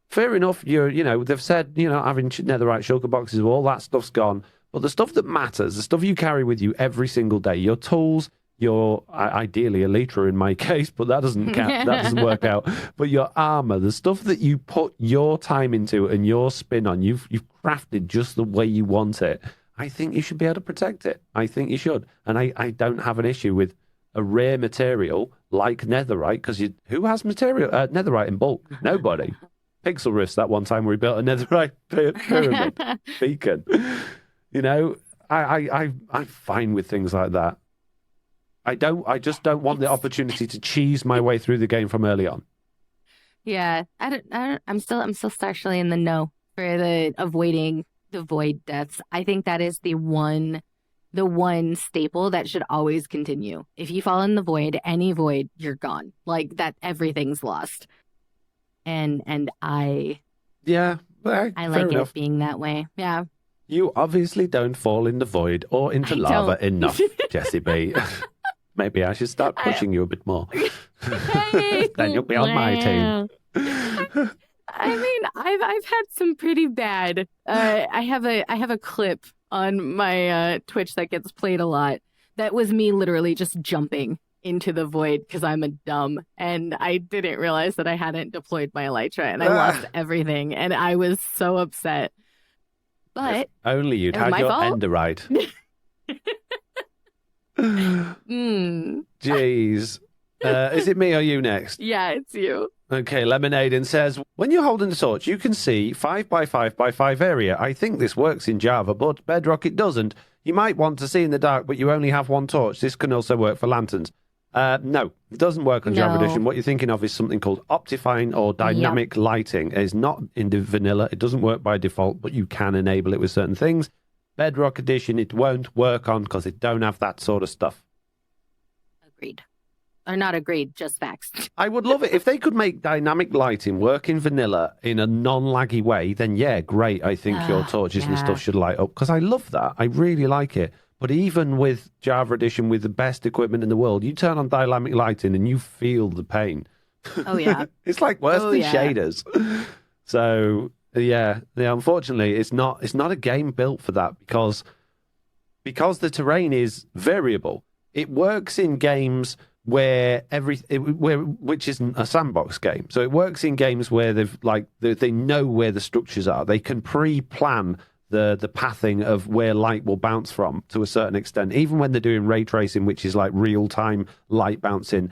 Fair enough, they've said, having netherite shulker boxes, all that stuff's gone. But the stuff that matters, the stuff you carry with you every single day, your tools, your, ideally elytra in my case, but that doesn't count, that doesn't work out. But your armor, the stuff that you put your time into and your spin on, you've crafted just the way you want it. I think you should be able to protect it. I think you should. And I don't have an issue with a rare material like netherite, because who has netherite in bulk? Nobody. Pixel Riffs that one time where he built a netherite pyramid beacon. I'm fine with things like that. I just don't want the opportunity to cheese my way through the game from early on. Yeah, I'm still partially in the no for the avoiding the void deaths. I think that is the one staple that should always continue. If you fall in the void, any void, you're gone. Like that, everything's lost. And I like it being that way. Yeah. You obviously don't fall in the void or into lava enough, Jessiie B. Maybe I should start pushing you a bit more. Then you'll be on my team. I mean, I've had some pretty bad. I have a clip on my Twitch that gets played a lot. That was me literally just jumping into the void because I'm a dumb, and I didn't realize that I hadn't deployed my elytra, and I lost everything, and I was so upset. But if only you'd had your enderite. Jeez. Is it me or you next? Yeah, it's you. Okay, Lemonade says, when you're holding the torch, you can see 5x5x5 area. I think this works in Java, but Bedrock it doesn't. You might want to see in the dark, but you only have one torch. This can also work for lanterns. No, it doesn't work on Java Edition. What you're thinking of is something called optifying or dynamic lighting. It's not in the vanilla. It doesn't work by default, but you can enable it with certain things. Bedrock Edition, it won't work on because it don't have that sort of stuff. Agreed. Or not agreed, just facts. I would love it. If they could make dynamic lighting work in vanilla in a non-laggy way, then yeah, great. I think your torches and stuff should light up because I love that. I really like it. But even with Java Edition, with the best equipment in the world, you turn on dynamic lighting and you feel the pain. Oh, yeah. It's like worse than shaders. So, yeah, unfortunately, it's not a game built for that because the terrain is variable. It works in games which isn't a sandbox game. So it works in games where they know where the structures are. They can pre-plan the pathing of where light will bounce from to a certain extent. Even when they're doing ray tracing, which is like real-time light bouncing,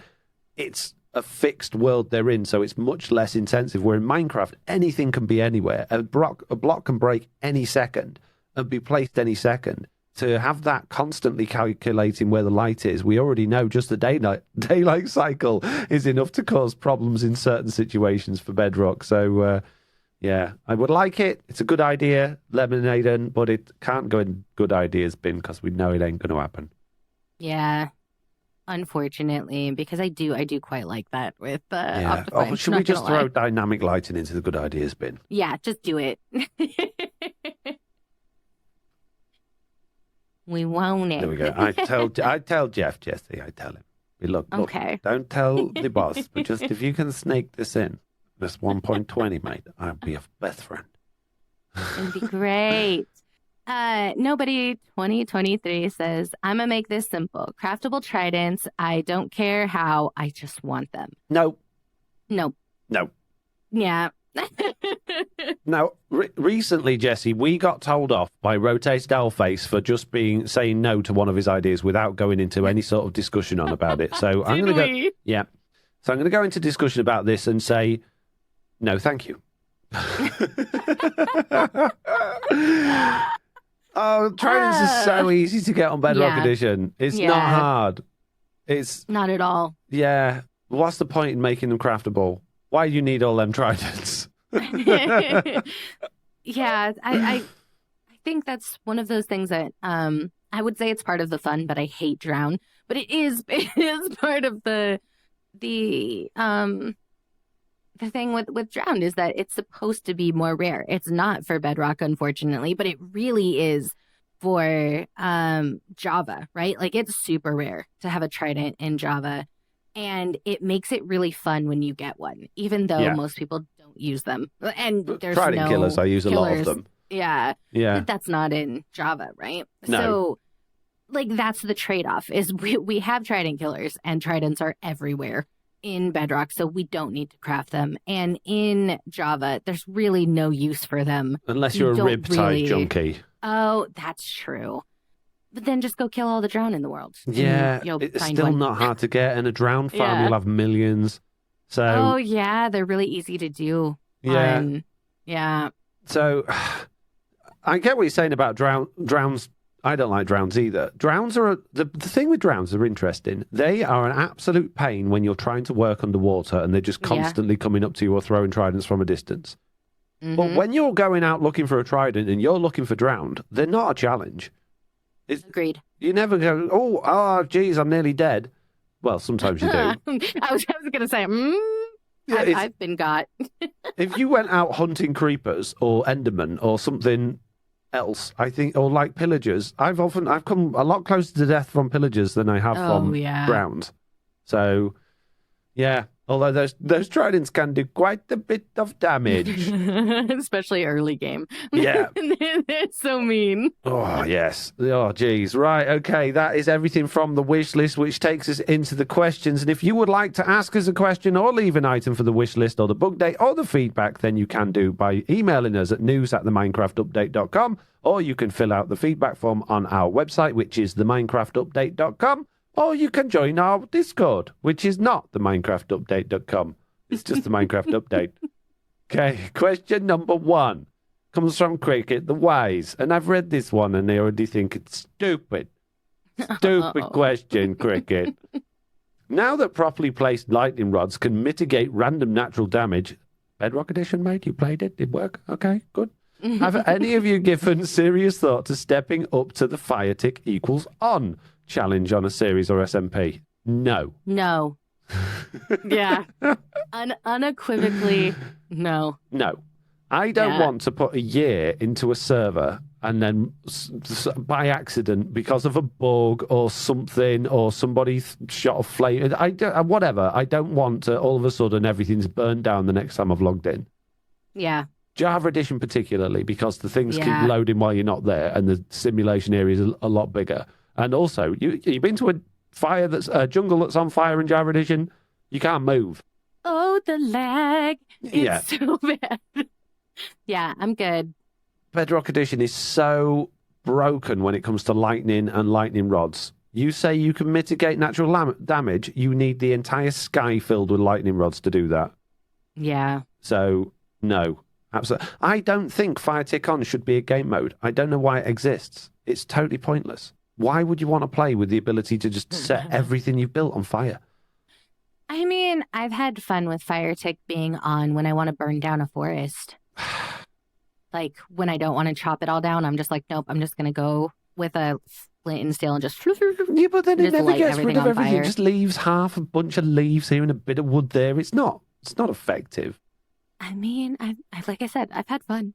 it's a fixed world they're in, so it's much less intensive. Where in Minecraft, anything can be anywhere. A block can break any second and be placed any second. To have that constantly calculating where the light is, we already know just the daylight cycle is enough to cause problems in certain situations for Bedrock. So, yeah, I would like it. It's a good idea, Lemonaden, but it can't go in good ideas bin because we know it ain't going to happen. Yeah, unfortunately, because I do quite like that with Yeah. Optifine. Oh, should we just throw dynamic lighting into the good ideas bin? Yeah, just do it. We won't it. There we go. I tell Jeff, Jesse, I tell him. Look, Okay. Don't tell the boss, but just if you can snake this in, this 1.20, mate, I'll be your best friend. It'd be great. Nobody 2023 says, I'm gonna make this simple. Craftable tridents. I don't care how. I just want them. No. Yeah. Now, recently, Jesse, we got told off by Rotate Dollface for just saying no to one of his ideas without going into any sort of discussion about it. So I'm going to go. Yeah. So I'm going to go into discussion about this and say, no, thank you. Oh, tridents is so easy to get on Bedrock Edition. It's not hard. It's not at all. Yeah. What's the point in making them craftable? Why do you need all them tridents? Yeah, I think that's one of those things that I would say it's part of the fun, but I hate drown. But it is part of the thing with drown is that it's supposed to be more rare. It's not for Bedrock, unfortunately, but it really is for Java, right? Like it's super rare to have a trident in Java. And it makes it really fun when you get one, even though most people don't use them. And there's Trident killers, I use a lot of them. Yeah. Yeah. But that's not in Java, right? No. So, like, that's the trade-off, is we have trident killers, and tridents are everywhere in Bedrock, so we don't need to craft them. And in Java, there's really no use for them. Unless you're a riptide junkie. Oh, that's true. But then just go kill all the drown in the world. Yeah, it's still not hard to get. And a drown farm, you'll have millions. So, oh, yeah, they're really easy to do. Yeah. Yeah. So, I get what you're saying about drowns. I don't like drowns either. Drowns are, the thing with drowns are interesting. They are an absolute pain when you're trying to work underwater and they're just constantly coming up to you or throwing tridents from a distance. Mm-hmm. But when you're going out looking for a trident and you're looking for drowned, they're not a challenge. Agreed. You never go, geez, I'm nearly dead. Well, sometimes you do. I was going to say, I've been got. If you went out hunting creepers or Endermen or something else, I think, or like pillagers, I've come a lot closer to death from pillagers than I have from drowns. So, yeah. Although those tridents can do quite a bit of damage. Especially early game. Yeah. They're so mean. Oh, yes. Oh, geez. Right. Okay. That is everything from the wish list, which takes us into the questions. And if you would like to ask us a question or leave an item for the wish list or the Bugdate or the feedback, then you can do by emailing us at news@theminecraftupdate.com, or you can fill out the feedback form on our website, which is theminecraftupdate.com. Or you can join our Discord, which is not the MinecraftUpdate.com. It's just the Minecraft Update. Okay, question number 1 comes from Cricket the Wise. And I've read this one and I already think it's stupid. Stupid question, Cricket. Now that properly placed lightning rods can mitigate random natural damage... Bedrock Edition, mate? You played it? Did it work? Okay, good. Have any of you given serious thought to stepping up to the fire tick equals on challenge on a series or SMP? No. Yeah. Unequivocally, no. No. I don't want to put a year into a server and then by accident, because of a bug or something, or somebody shot a flame, whatever. I don't want to all of a sudden everything's burned down the next time I've logged in. Yeah. Java Edition particularly, because the things keep loading while you're not there and the simulation area is a lot bigger. And also, you've been to a jungle that's on fire in Java Edition, you can't move. Oh, the lag. It's so bad. Yeah, I'm good. Bedrock Edition is so broken when it comes to lightning and lightning rods. You say you can mitigate natural damage. You need the entire sky filled with lightning rods to do that. Yeah. So, no. Absolutely. I don't think Fire Tick On should be a game mode. I don't know why it exists. It's totally pointless. Why would you want to play with the ability to just set everything you've built on fire? I mean, I've had fun with Fire Tick being on when I want to burn down a forest. Like, when I don't want to chop it all down, I'm just like, nope, I'm just going to go with a flint and steel and just... Yeah, but then it never gets rid of everything. Fire. It just leaves half a bunch of leaves here and a bit of wood there. It's not effective. I mean, like I said, I've had fun.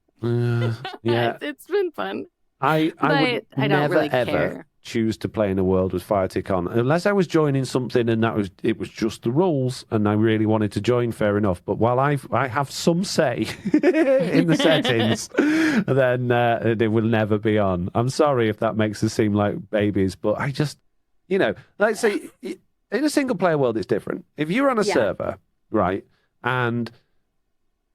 Yeah. It's been fun. I would I don't never, really ever care. choose to play in a world with Fire Tick On. Unless I was joining something and it was just the rules and I really wanted to join, fair enough. But while I have some say in the settings, then it will never be on. I'm sorry if that makes us seem like babies, but I just, let's say in a single player world, it's different. If you're on a server, right, and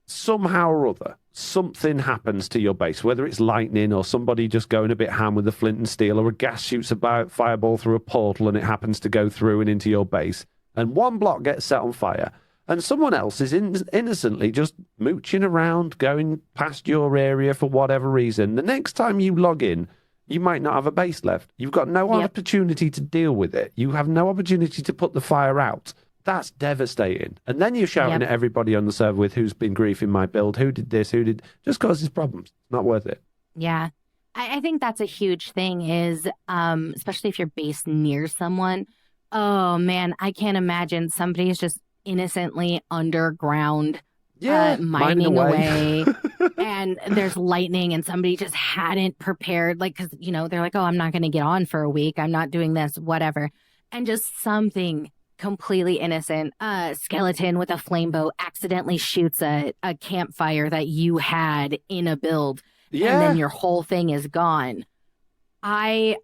somehow or other, something happens to your base, whether it's lightning or somebody just going a bit ham with the flint and steel, or a gas shoots a fireball through a portal and it happens to go through and into your base, and one block gets set on fire, and someone else is innocently just mooching around, going past your area for whatever reason. The next time you log in, you might not have a base left. You've got no opportunity to deal with it. You have no opportunity to put the fire out. That's devastating. And then you're shouting at everybody on the server with who's been griefing my build, who did this, just causes problems. Not worth it. Yeah. I think that's a huge thing is, especially if you're based near someone. Oh, man, I can't imagine somebody's just innocently underground mining away. And there's lightning and somebody just hadn't prepared, like, because, they're like, oh, I'm not going to get on for a week. I'm not doing this, whatever. And just something completely innocent, skeleton with a flame bow accidentally shoots a campfire that you had in a build, and then your whole thing is gone. I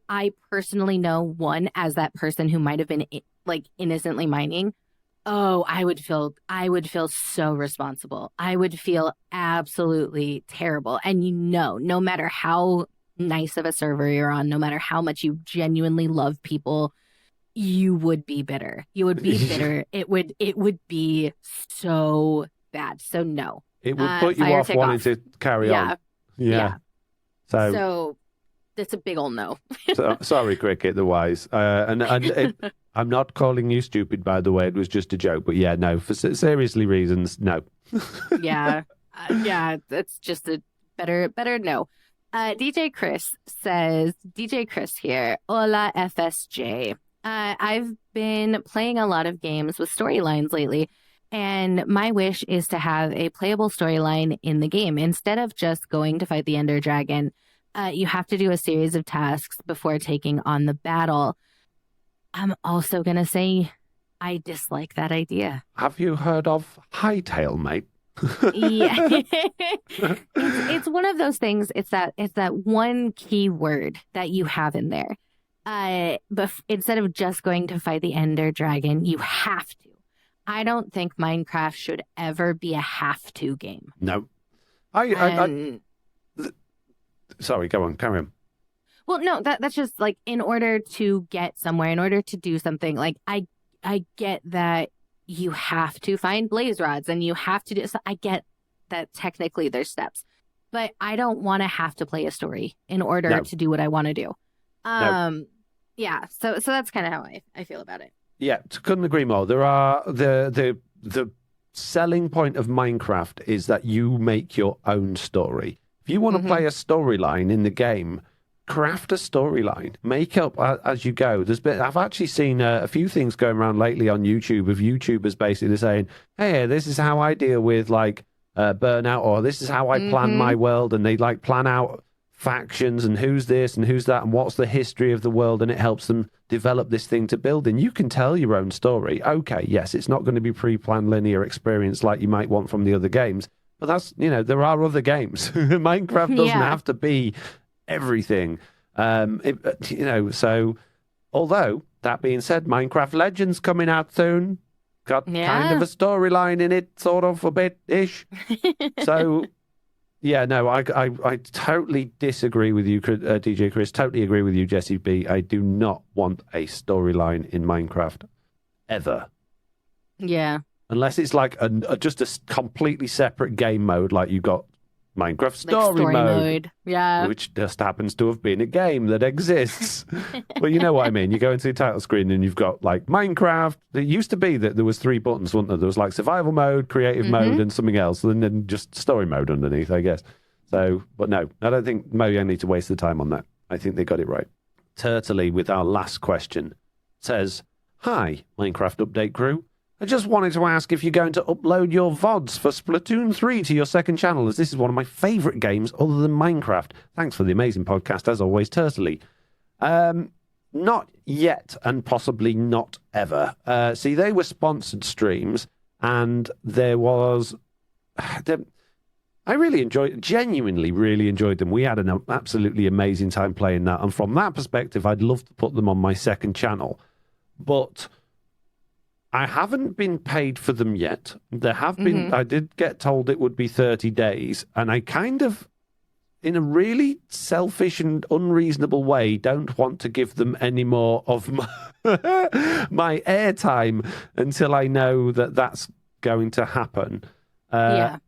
personally know one as that person who might have been like innocently mining. Oh, I would feel so responsible. I would feel absolutely terrible. And no matter how nice of a server you're on, no matter how much you genuinely love people, you would be bitter. You would be bitter. It would be so bad. So no. It would put you off wanting to carry on. Yeah. So that's a big old no. Sorry, Cricket, the wise. I'm not calling you stupid, by the way. It was just a joke. But yeah, no, for seriously reasons, no. Yeah, that's just a better no. DJ Chris says, DJ Chris here. Hola, FSJ. I've been playing a lot of games with storylines lately, and my wish is to have a playable storyline in the game. Instead of just going to fight the Ender Dragon, you have to do a series of tasks before taking on the battle. I'm also going to say I dislike that idea. Have you heard of Hightail, mate? Yeah. It's one of those things. It's that one key word that you have in there. But instead of just going to fight the Ender Dragon, you have to. I don't think Minecraft should ever be a have-to game. No. Sorry, go on, carry on. Well, no, that's just like in order to get somewhere, in order to do something, like I get that you have to find blaze rods and you have to do, so I get that technically there's steps, but I don't want to have to play a story in order to do what I want to do. Yeah, so that's kind of how I feel about it. Yeah, couldn't agree more. There are the selling point of Minecraft is that you make your own story. If you want to play a storyline in the game, craft a storyline, make up as you go. I've actually seen a few things going around lately on YouTube of YouTubers basically saying, "Hey, this is how I deal with like burnout," or "This is how I plan my world," and they like plan out factions and who's this and who's that and what's the history of the world, and it helps them develop this thing to build in. You can tell your own story. Okay, yes, it's not going to be pre-planned linear experience like you might want from the other games, but that's, there are other games. Minecraft doesn't have to be everything. So although that being said, Minecraft Legends coming out soon, got kind of a storyline in it, sort of a bit-ish. So Yeah, no, I totally disagree with you, DJ Chris. Totally agree with you, Jesse B. I do not want a storyline in Minecraft ever. Yeah. Unless it's like just a completely separate game mode, like you got Minecraft story mode. Yeah. Which just happens to have been a game that exists. Well, you know what I mean. You go into the title screen and you've got like Minecraft. It used to be that there was 3 buttons, wasn't there? There was like survival mode, creative mode, and something else, and then just story mode underneath, I guess. So, but no, I don't think Mojang need to waste the time on that. I think they got it right. Turtley, with our last question, says, "Hi, Minecraft Update crew. I just wanted to ask if you're going to upload your VODs for Splatoon 3 to your second channel, as this is one of my favourite games other than Minecraft. Thanks for the amazing podcast, as always, Turtley." Not yet, and possibly not ever. See, they were sponsored streams, and there was... I genuinely really enjoyed them. We had an absolutely amazing time playing that, and from that perspective, I'd love to put them on my second channel. But... I haven't been paid for them yet. There have been, I did get told it would be 30 days, and I kind of, in a really selfish and unreasonable way, don't want to give them any more of my, my airtime until I know that that's going to happen. At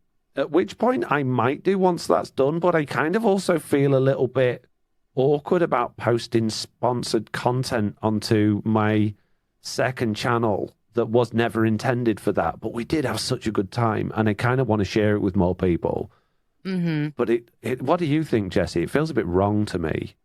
which point I might do once that's done, but I kind of also feel a little bit awkward about posting sponsored content onto my second channel that was never intended for that, but we did have such a good time, and I kind of want to share it with more people. But what do you think, Jesse? It feels a bit wrong to me.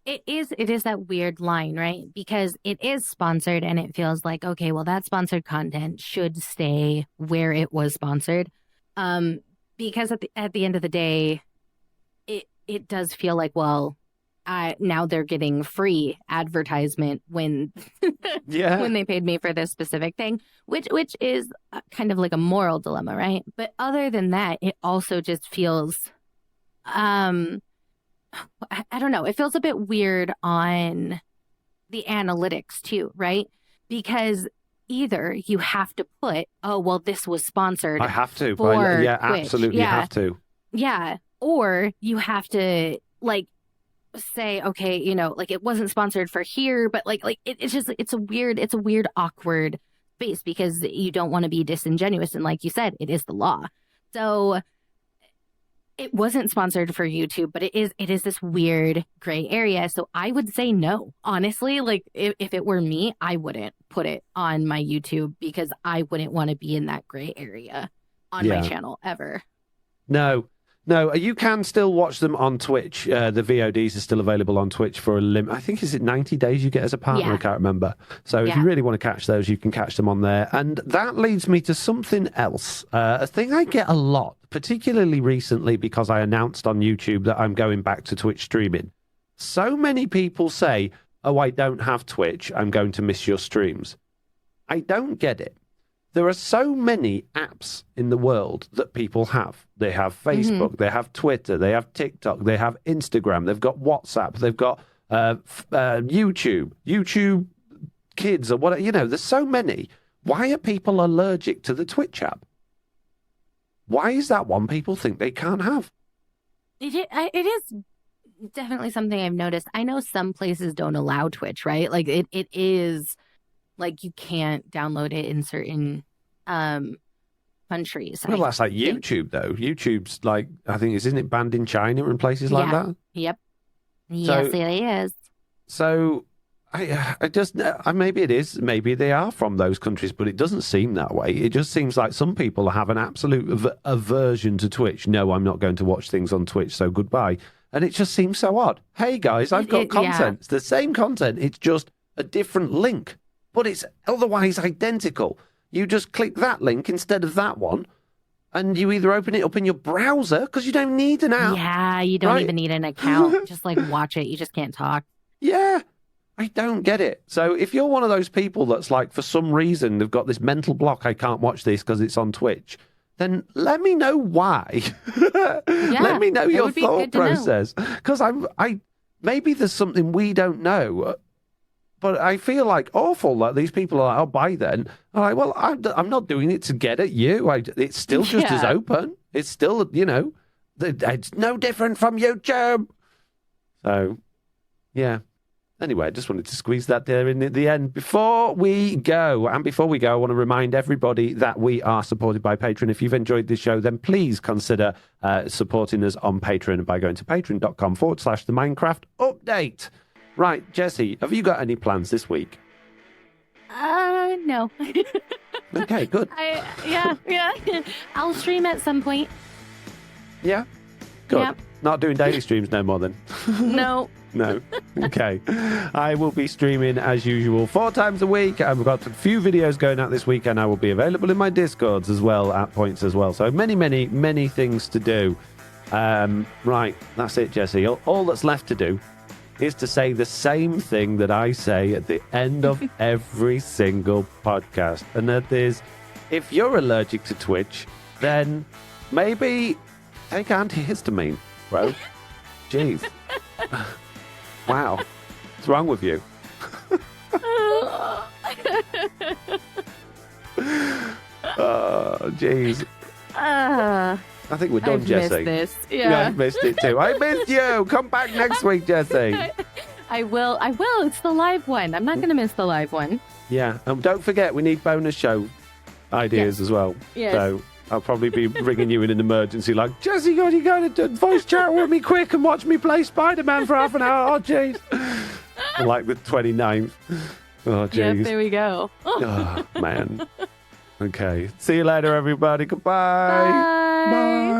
It is that weird line, right? Because it is sponsored, and it feels like, okay, well, that sponsored content should stay where it was sponsored. Because at the end of the day, it does feel like, well, now they're getting free advertisement when when they paid me for this specific thing, which is kind of like a moral dilemma, right? But other than that, it also just feels, I don't know, it feels a bit weird on the analytics too, right? Because either you have to put, oh, well, this was sponsored. I have to. For yeah, Twitch. absolutely have to. Yeah. Or you have to, like, say, okay, you know, like, it wasn't sponsored for here, but like it's just, it's a weird awkward space, because you don't want to be disingenuous, and like you said, it is the law. So it wasn't sponsored for YouTube, but it is this weird gray area. So I would say no, honestly. Like, if it were me, I wouldn't put it on my YouTube, because I wouldn't want to be in that gray area on my channel ever. No, you can still watch them on Twitch. The VODs are still available on Twitch for a limit. I think, is it 90 days you get as a partner? I can't remember. So if you really want to catch those, you can catch them on there. And that leads me to something else. A thing I get a lot, particularly recently, because I announced on YouTube that I'm going back to Twitch streaming. So many people say, "Oh, I don't have Twitch. I'm going to miss your streams." I don't get it. There are so many apps in the world that people have. They have Facebook, they have Twitter, they have TikTok, they have Instagram, they've got WhatsApp, they've got YouTube Kids, or whatever. You know, there's so many. Why are people allergic to the Twitch app? Why is that one people think they can't have? It is definitely something I've noticed. I know some places don't allow Twitch, right? Like, it is... like, you can't download it in certain countries. Well, that's like YouTube, though. YouTube's like, I think, isn't it banned in China and places like that? Yep. Yes, it is. So, I just, maybe it is, maybe they are from those countries, but it doesn't seem that way. It just seems like some people have an absolute aversion to Twitch. No, I'm not going to watch things on Twitch, so goodbye. And it just seems so odd. Hey, guys, I've got content. Yeah. It's the same content. It's just a different link. But it's otherwise identical. You just click that link instead of that one, and you either open it up in your browser, because you don't need an app. Yeah, you don't even need an account. Just, like, watch it. You just can't talk. Yeah, I don't get it. So if you're one of those people that's like, for some reason, they've got this mental block, I can't watch this because it's on Twitch, then let me know why. Let me know your thought process. Because maybe there's something we don't know. But I feel like awful that these people are like, "Oh, bye then." I'm like, well, I'm not doing it to get at you. It's still just as open. It's still, you know, It's no different from YouTube. So, yeah. Anyway, I just wanted to squeeze that there in at the end. Before we go, I want to remind everybody that we are supported by Patreon. If you've enjoyed this show, then please consider supporting us on Patreon by going to patreon.com/the Minecraft Update. Right, Jessiie, have you got any plans this week? No. Okay, good. Yeah. I'll stream at some point. Yeah? Good. Yep. Not doing daily streams no more then? No. No. Okay. I will be streaming as usual 4 times a week. I've got a few videos going out this week, and I will be available in my Discords as well at points as well. So many things to do. Right. That's it, Jessiie. All that's left to do is to say the same thing that I say at the end of every single podcast. And that is, if you're allergic to Twitch, then maybe take antihistamine, bro. Jeez. Wow. What's wrong with you? Oh, jeez. I think we're done, Jessiie. Missed this. Yeah. I missed it too. I missed you. Come back next week, Jessiie. I will. It's the live one. I'm not going to miss the live one. Yeah. Don't forget, we need bonus show ideas as well. Yes. So I'll probably be ringing you in an emergency like, Jessiie, you got to voice chat with me quick and watch me play Spider-Man for half an hour. Oh, jeez. Like the 29th. Oh, jeez. Yep, there we go. Oh, man. Okay. See you later, everybody. Goodbye. Bye. Bye.